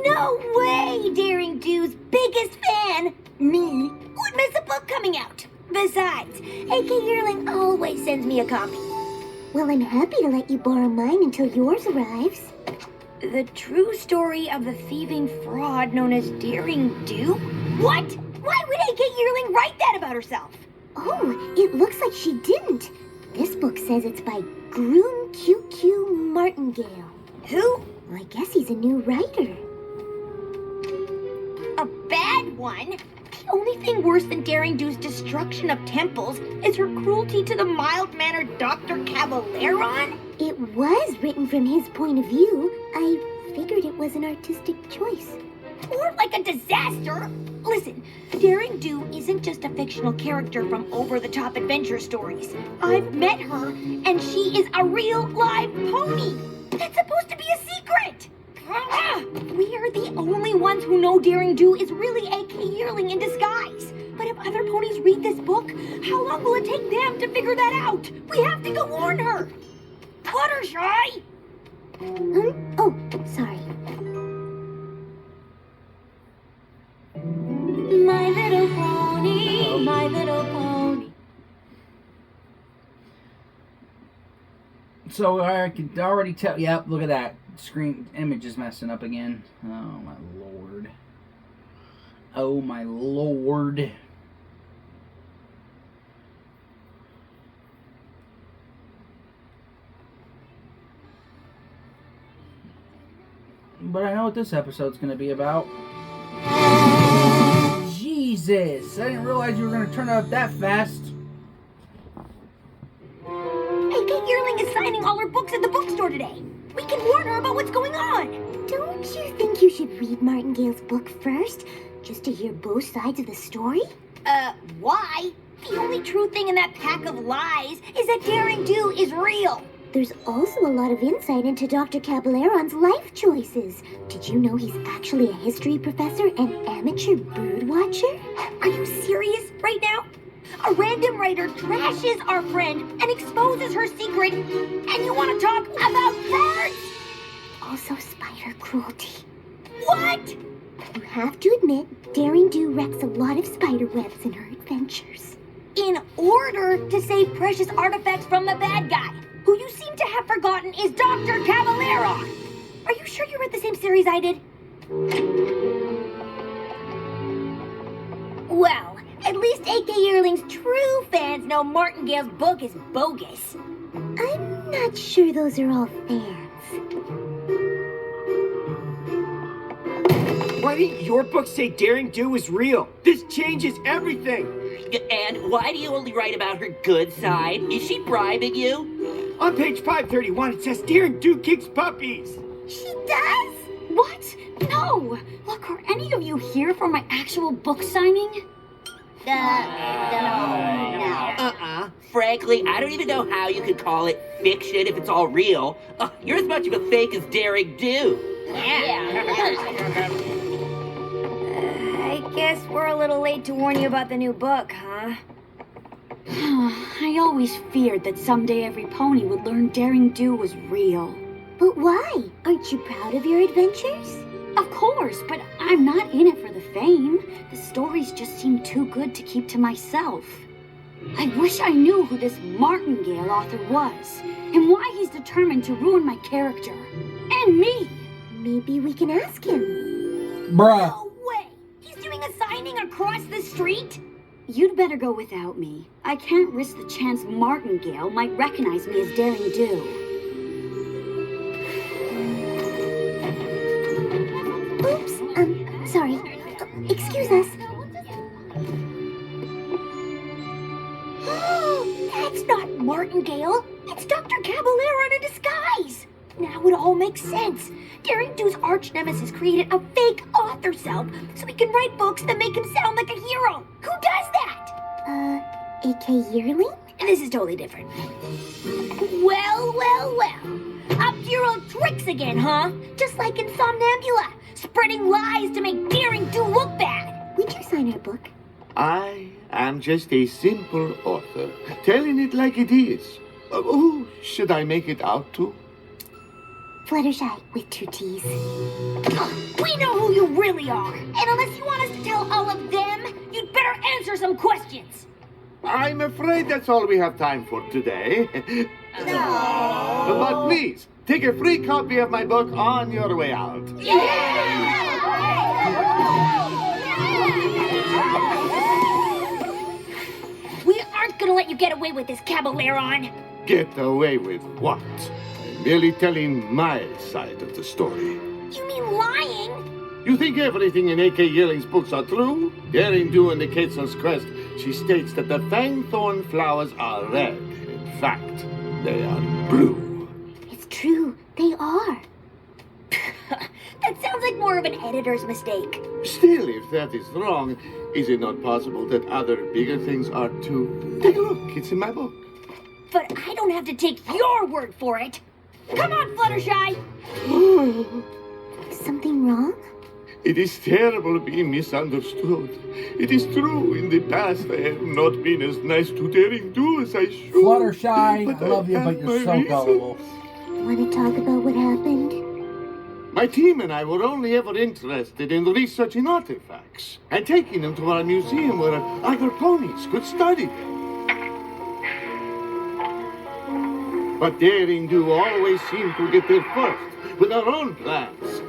No way! Daring Do's biggest fan, me, would miss a book coming out. Besides, AK Yearling always sends me a copy. Well, I'm happy to let you borrow mine until yours arrives. The true story of the thieving fraud known as Daring Do? What? Why would AK Yearling write that about herself? Oh, it looks like she didn't. This book says it's by Groom QQ Martingale. Who? Well, I guess he's a new writer. A bad one? The only thing worse than Daring Do's destruction of temples is her cruelty to the mild-mannered Dr. Cavalleron? It was written from his point of view. I figured it was an artistic choice. Or like a disaster? Listen, Daring Do isn't just a fictional character from over-the-top adventure stories. I've met her, and she is a real live pony. That's supposed to be a secret. We are the only ones who know Daring Do is really AK Yearling in disguise. But if other ponies read this book, how long will it take them to figure that out? We have to go warn her. Fluttershy! Oh, sorry. My little pony, my little pony. So I can already tell. Yep, look at that. Screen image is messing up again. Oh my lord. Oh my lord. But I know what this episode's going to be about. Jesus, I didn't realize you were going to turn it up that fast. AK Yearling is signing all her books at the bookstore today. We can warn her about what's going on. Don't you think you should read Martingale's book first, just to hear both sides of the story? Why? The only true thing in that pack of lies is that Daring Do is real. There's also a lot of insight into Dr. Caballeron's life choices. Did you know he's actually a history professor and amateur birdwatcher? Are you serious right now? A random writer trashes our friend and exposes her secret, and you want to talk about birds? Also spider cruelty. What? You have to admit, Daring Do wrecks a lot of spider webs in her adventures. In order to save precious artifacts from the bad guy, who you seem to have forgotten is Dr. Cavalleron. Are you sure you read the same series I did? Well, at least AK Yearling's true fans know Martingale's book is bogus. I'm not sure those are all fans. Why didn't your book say Daring Do is real? This changes everything. And why do you only write about her good side? Is she bribing you? On page 531, it says Daring Do kicks puppies. She does? What? No! Look, are any of you here for my actual book signing? No. Frankly, I don't even know how you could call it fiction if it's all real. You're as much of a fake as Daring Do. I guess we're a little late to warn you about the new book, huh? I always feared that someday every pony would learn Daring Do was real. But why? Aren't you proud of your adventures? Of course, but I'm not in it for the fame. The stories just seem too good to keep to myself. I wish I knew who this Martingale author was, and why he's determined to ruin my character. And me! Maybe we can ask him. Bruh. No way! He's doing a signing across the street? You'd better go without me. I can't risk the chance Martingale might recognize me as Daring Do. Oops, sorry. Excuse us. That's not Martingale. It's Dr. Caballero in a disguise. Now it all makes sense. Daring Do's arch nemesis created a fake author self so he can write books that make him sound like a hero. Who does that? AK Yearling? This is totally different. Well. Up to your old tricks again, huh? Just like in Somnambula, spreading lies to make Daring Do look bad. Would you sign our book? I am just a simple author, telling it like it is. Who should I make it out to? Fluttershy with 2 T's. We know who you really are. And unless you want us to tell all of them, you'd better answer some questions. I'm afraid that's all we have time for today. No. But please, take a free copy of my book on your way out. We aren't gonna let you get away with this, Caballero. Get away with what? I'm merely telling my side of the story. You mean lying? You think everything in A.K. Yearling's books are true? Daring Do indicates on Quest. She states that the fangthorn flowers are red. In fact, they are blue. It's true. They are. That sounds like more of an editor's mistake. Still, if that is wrong, is it not possible that other bigger things are too? Take a look. It's in my book. But I don't have to take your word for it. Come on, Fluttershy. Something wrong? It is terrible being misunderstood. It is true, in the past I have not been as nice to Daring Do as I should. Fluttershy, I love you, but you're so gullible. Want to talk about what happened? My team and I were only ever interested in researching artifacts and taking them to our museum where other ponies could study them. But Daring Do always seemed to get there first with her own plans.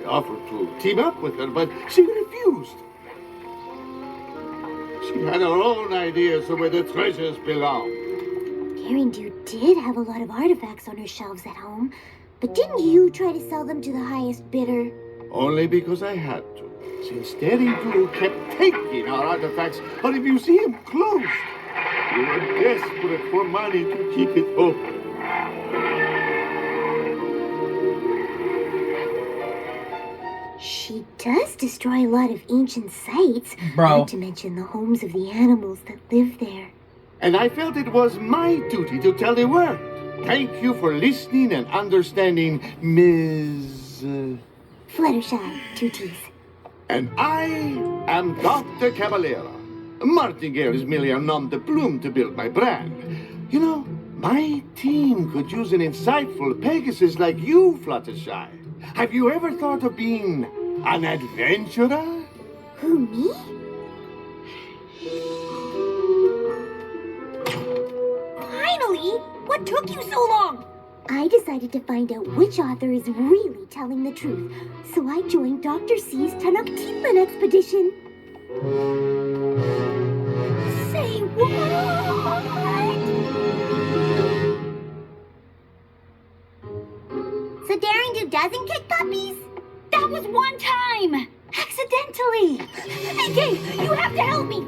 I offered to team up with her, but she refused. She had her own ideas of where the treasures belong. Daring Do did have a lot of artifacts on her shelves at home, but didn't you try to sell them to the highest bidder? Only because I had to. Since Daring Do kept taking our artifacts, our museum closed. We were desperate for money to keep it open. She does destroy a lot of ancient sites, not to mention the homes of the animals that live there. And I felt it was my duty to tell the world. Thank you for listening and understanding, Ms. Fluttershy, 2 T's. And I am Dr. Caballero. Martingale is merely a nom de plume to build my brand. You know, my team could use an insightful Pegasus like you, Fluttershy. Have you ever thought of being an adventurer? Who, me? Finally! What took you so long? I decided to find out which author is really telling the truth, so I joined Dr. C's Tenochtitlan expedition. Say what? So Daring Do doesn't kick puppies? That was one time! Accidentally! Hey, Dave, you have to help me!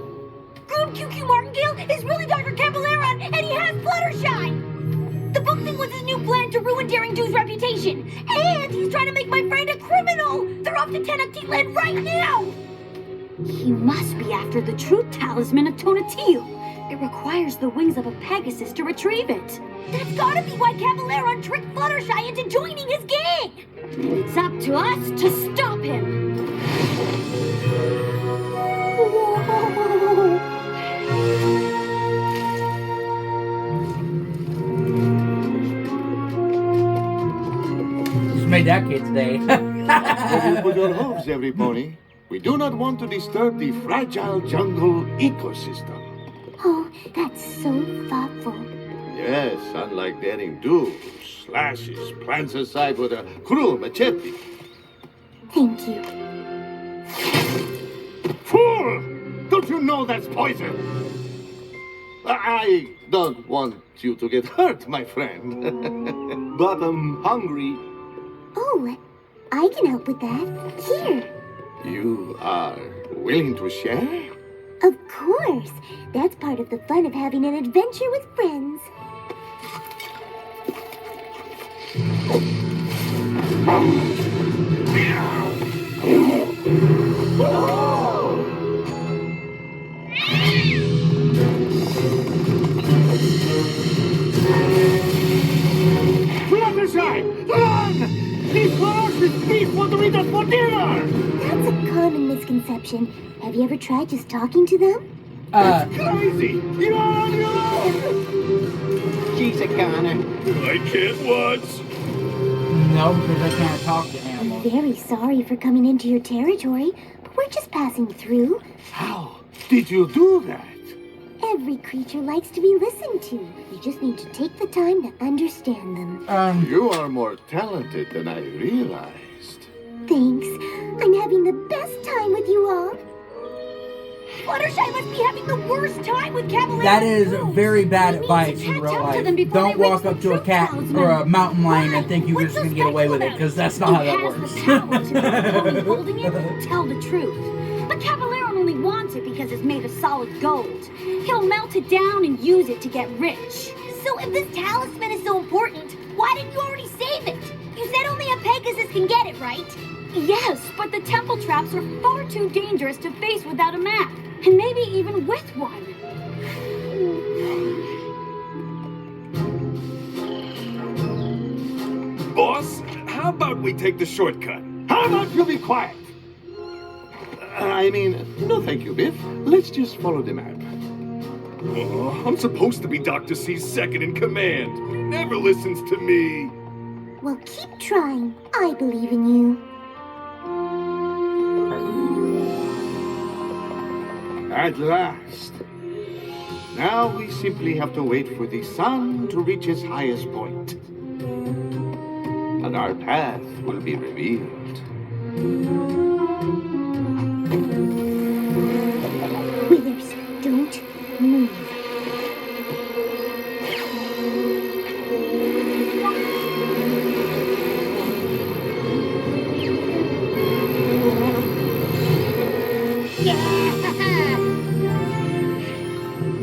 Groom QQ Martingale is really Dr. Caballero, and he has Fluttershy! The book thing was his new plan to ruin Daring Do's reputation! And he's trying to make my friend a criminal! They're off to Tenochtitlan right now! He must be after the truth talisman of Tonatiuh. It requires the wings of a Pegasus to retrieve it. That's gotta be why Caballero tricked Fluttershy into joining his gang! It's up to us to stop him! Just made that kid's day. Where you put your hooves, every pony. We do not want to disturb the fragile jungle ecosystem. Oh, that's so thoughtful. Yes, unlike Daring Do, slashes plants aside with a cruel machete. Thank you. Fool! Don't you know that's poison? I don't want you to get hurt, my friend. But I'm hungry. Oh, I can help with that. Here. You are willing to share? Of course. That's part of the fun of having an adventure with friends. Fluttershy! Run! These ferocious beasts want to eat us for dinner! That's a common misconception. Have you ever tried just talking to them? Crazy! You're on your own! She's a goner. I can't watch. No, because I can't talk to I'm animals. very sorry for coming into your territory, but we're just passing through. How did you do that? Every creature likes to be listened to. You just need to take the time to understand them. You are more talented than I realized. Thanks. I'm having the best time with you all. Fluttershy must be having the worst time with Caballero. That is too. very bad We need advice to in catch real up to life. them before Don't they walk reach up the to a truth cat talisman. or a mountain lion and Why? think you're What's just so gonna get away with it, special because about that's not how that He works. has the power to make the pony holding it tell the truth. But Caballero only wants it because it's made of solid gold. He'll melt it down and use it to get rich. So if this talisman is so important, why didn't you already save it? You said only a Pegasus can get it, right? Yes, but the temple traps are far too dangerous to face without a map. And maybe even with one. Boss, how about we take the shortcut? How about you be quiet? I mean, no thank you, Biff. Let's just follow the map. Oh, I'm supposed to be Dr. C's second in command. He never listens to me. Well, keep trying. I believe in you. At last. Now we simply have to wait for the sun to reach its highest point. And our path will be revealed. Withers, don't move.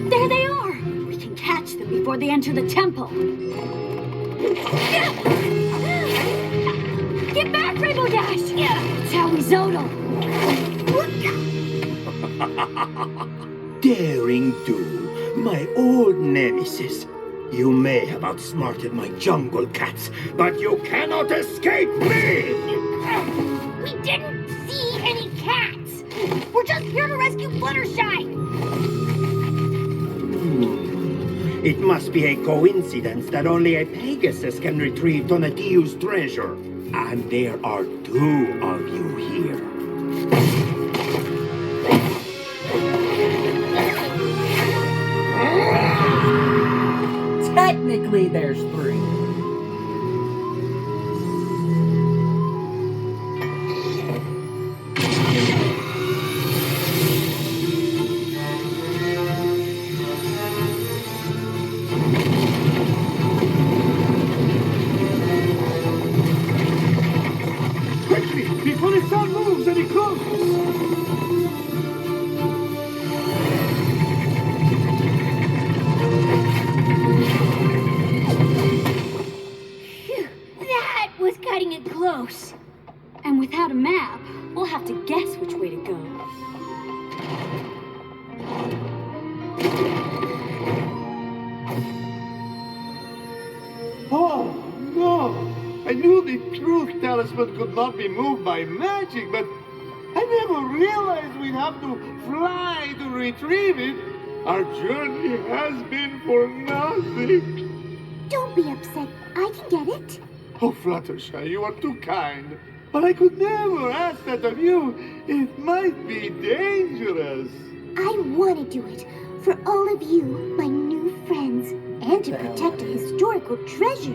There they are! We can catch them before they enter the temple. Get back, Rainbow Dash! It's how we Zodal. Daring Do, my old nemesis. You may have outsmarted my jungle cats, but you cannot escape me! We didn't see any cats. We're just here to rescue Fluttershy. It must be a coincidence that only a Pegasus can retrieve Tonatiuh's treasure. And there are two of you here. Technically, there's three. close. And without a map, we'll have to guess which way to go. Oh, no! I knew the truth talisman could not be moved by magic, but I never realized we'd have to fly to retrieve it. Our journey has been for nothing. Don't be upset. I can get it. Oh, Fluttershy, you are too kind. But I could never ask that of you. It might be dangerous. I want to do it for all of you, my new friends, and to protect a historical treasure.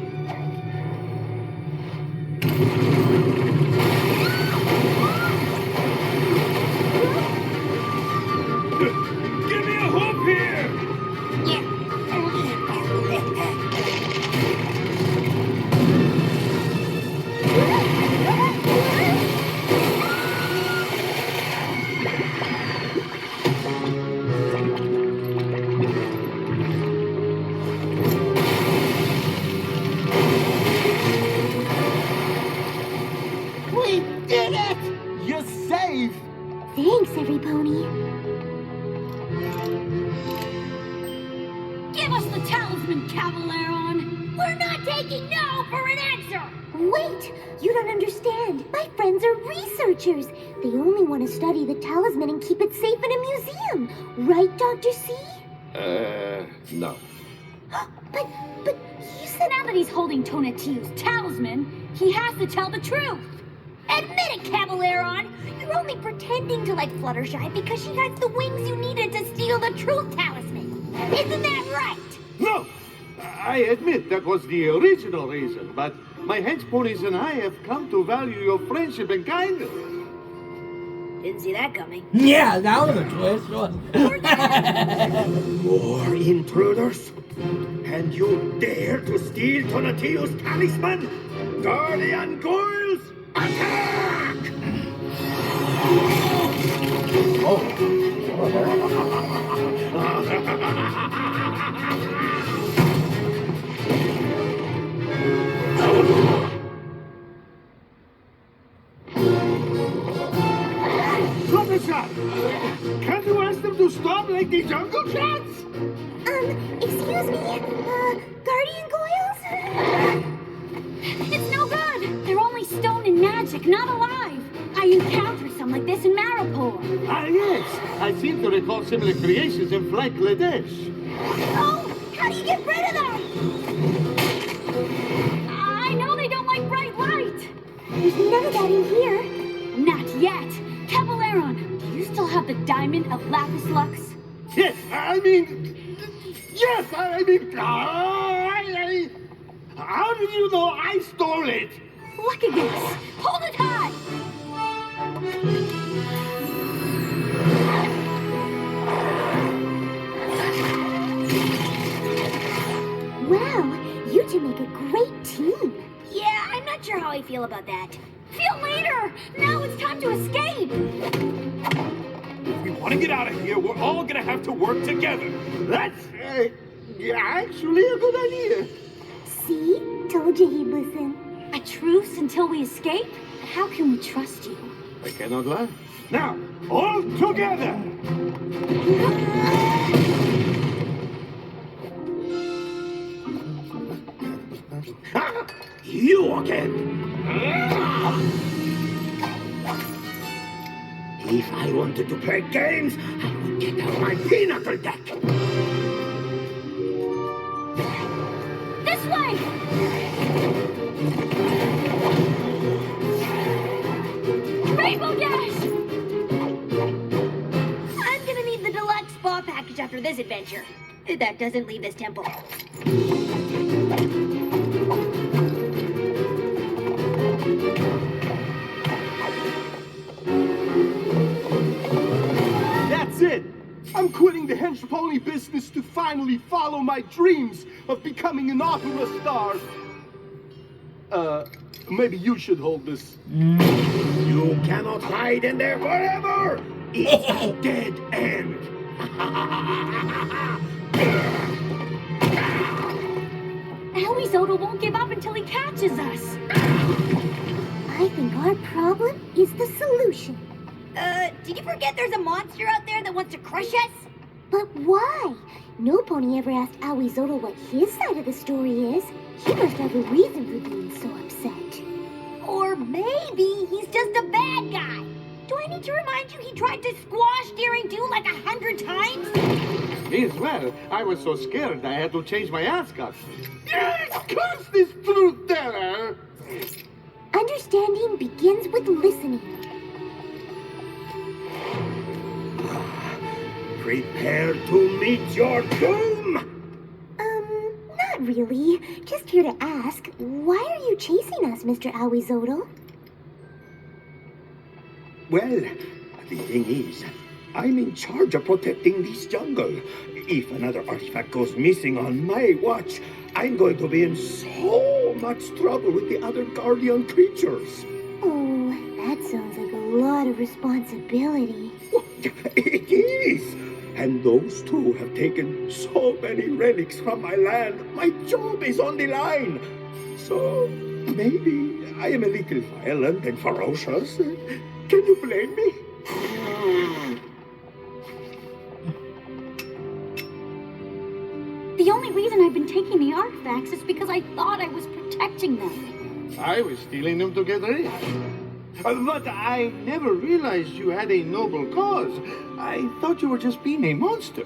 Give me a hoop here! We did it! You're safe! Thanks, every pony. Give us the talisman, Cavaleron! We're not taking no for an answer! Wait! You don't understand. My friends are researchers. They only want to study the talisman and keep it safe in a museum. Right, Dr. C? No. But you said... Now that he's holding Tonatiuh's talisman, he has to tell the truth! Admit it, Cavaleron! You're only pretending to like Fluttershy because she has the wings you needed to steal the truth talisman. Isn't that right? No! I admit that was the original reason, but my hench ponies and I have come to value your friendship and kindness. Didn't see that coming. Yeah, that was a twist. More intruders? And you dare to steal Tonatiuh's talisman? Guardian Goyles, attack! Fluttershy! Can't you ask them to stop like the jungle cats? Excuse me, Guardian Goyles? It's no good! They're only stone and magic, not alive! I encountered some like this in Maripor. Ah, yes. I seem to recall similar creations in Flight Ladesh. Oh, how do you get rid of them? I know they don't like bright light! There's none of that in here. Not yet! Cavaleron, do you still have the diamond of Lapis Lux? Yes, I mean... How did you know I stole it? Look at this! Hold it high! Wow, you two make a great team. Yeah, I'm not sure how I feel about that. Feel later! Now it's time to escape! If we want to get out of here, we're all gonna have to work together. That's actually a good idea. See? Told you he'd listen. A truce until we escape? How can we trust you? I cannot lie. Now, all together! You again! If I wanted to play games, I would get out my pinnacle deck. This way! Rainbow Dash! I'm gonna need the deluxe spa package after this adventure. If that doesn't leave this temple. That's it! I'm quitting the hench pony business to finally follow my dreams of becoming an opera star. Maybe you should hold this. You cannot hide in there forever! It's a dead end! Zoda won't give up until he catches us. I think our problem is the solution. Did you forget there's a monster out there that wants to crush us? But why? No pony ever asked Awizotl what his side of the story is. He must have a reason for being so upset. Or maybe he's just a bad guy. Do I need to remind you he tried to squash Daring Do like 100 times? Me as well. I was so scared I had to change my ascot. Yes, curse this truth teller! Understanding begins with listening. Prepare to meet your doom! Not really. Just here to ask, why are you chasing us, Mr. Awizotl? Well, the thing is, I'm in charge of protecting this jungle. If another artifact goes missing on my watch, I'm going to be in so much trouble with the other guardian creatures. Oh, that sounds like a lot of responsibility. It is! And those two have taken so many relics from my land. My job is on the line. So, maybe I am a little violent and ferocious. Can you blame me? The only reason I've been taking the artifacts is because I thought I was protecting them. I was stealing them to get rich. But I never realized you had a noble cause. I thought you were just being a monster.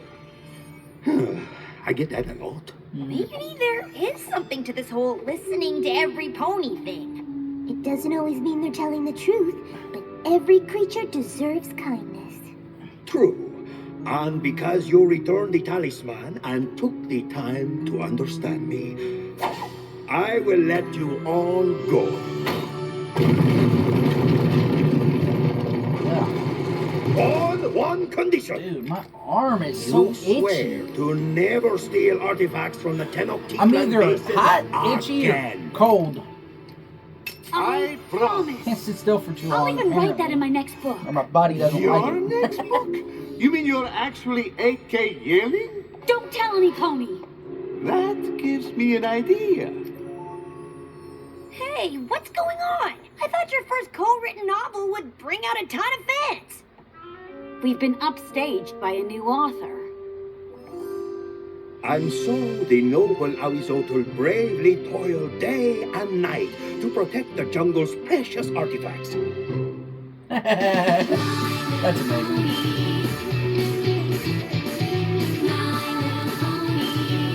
I get that a lot. Maybe there is something to this whole listening to every pony thing. It doesn't always mean they're telling the truth, but every creature deserves kindness. True. And because you returned the talisman and took the time to understand me, I will let you all go. On one condition. Dude, my arm is so You swear itchy. to never steal artifacts from the Tenochtitlan I'm either bases hot, itchy, again. or cold. I promise. Can't sit still for too long. I'll even write that in my next book. Or my body doesn't Your like it. next book? You mean you're actually 8K yearling? Don't tell any pony. That gives me an idea. Hey, what's going on? I thought your first co-written novel would bring out a ton of fans. We've been upstaged by a new author. And so the noble Awizotl bravely toiled day and night to protect the jungle's precious artifacts. That's amazing.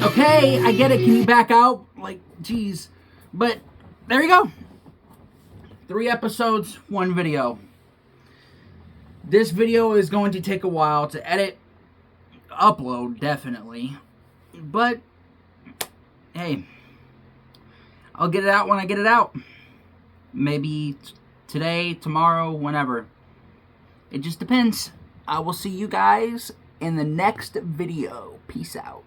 Okay, I get it. Can you back out? Like, geez. But there you go. 3 episodes, 1 video. This video is going to take a while to edit, upload, definitely. But, hey, I'll get it out when I get it out. Maybe today, tomorrow, whenever. It just depends. I will see you guys in the next video. Peace out.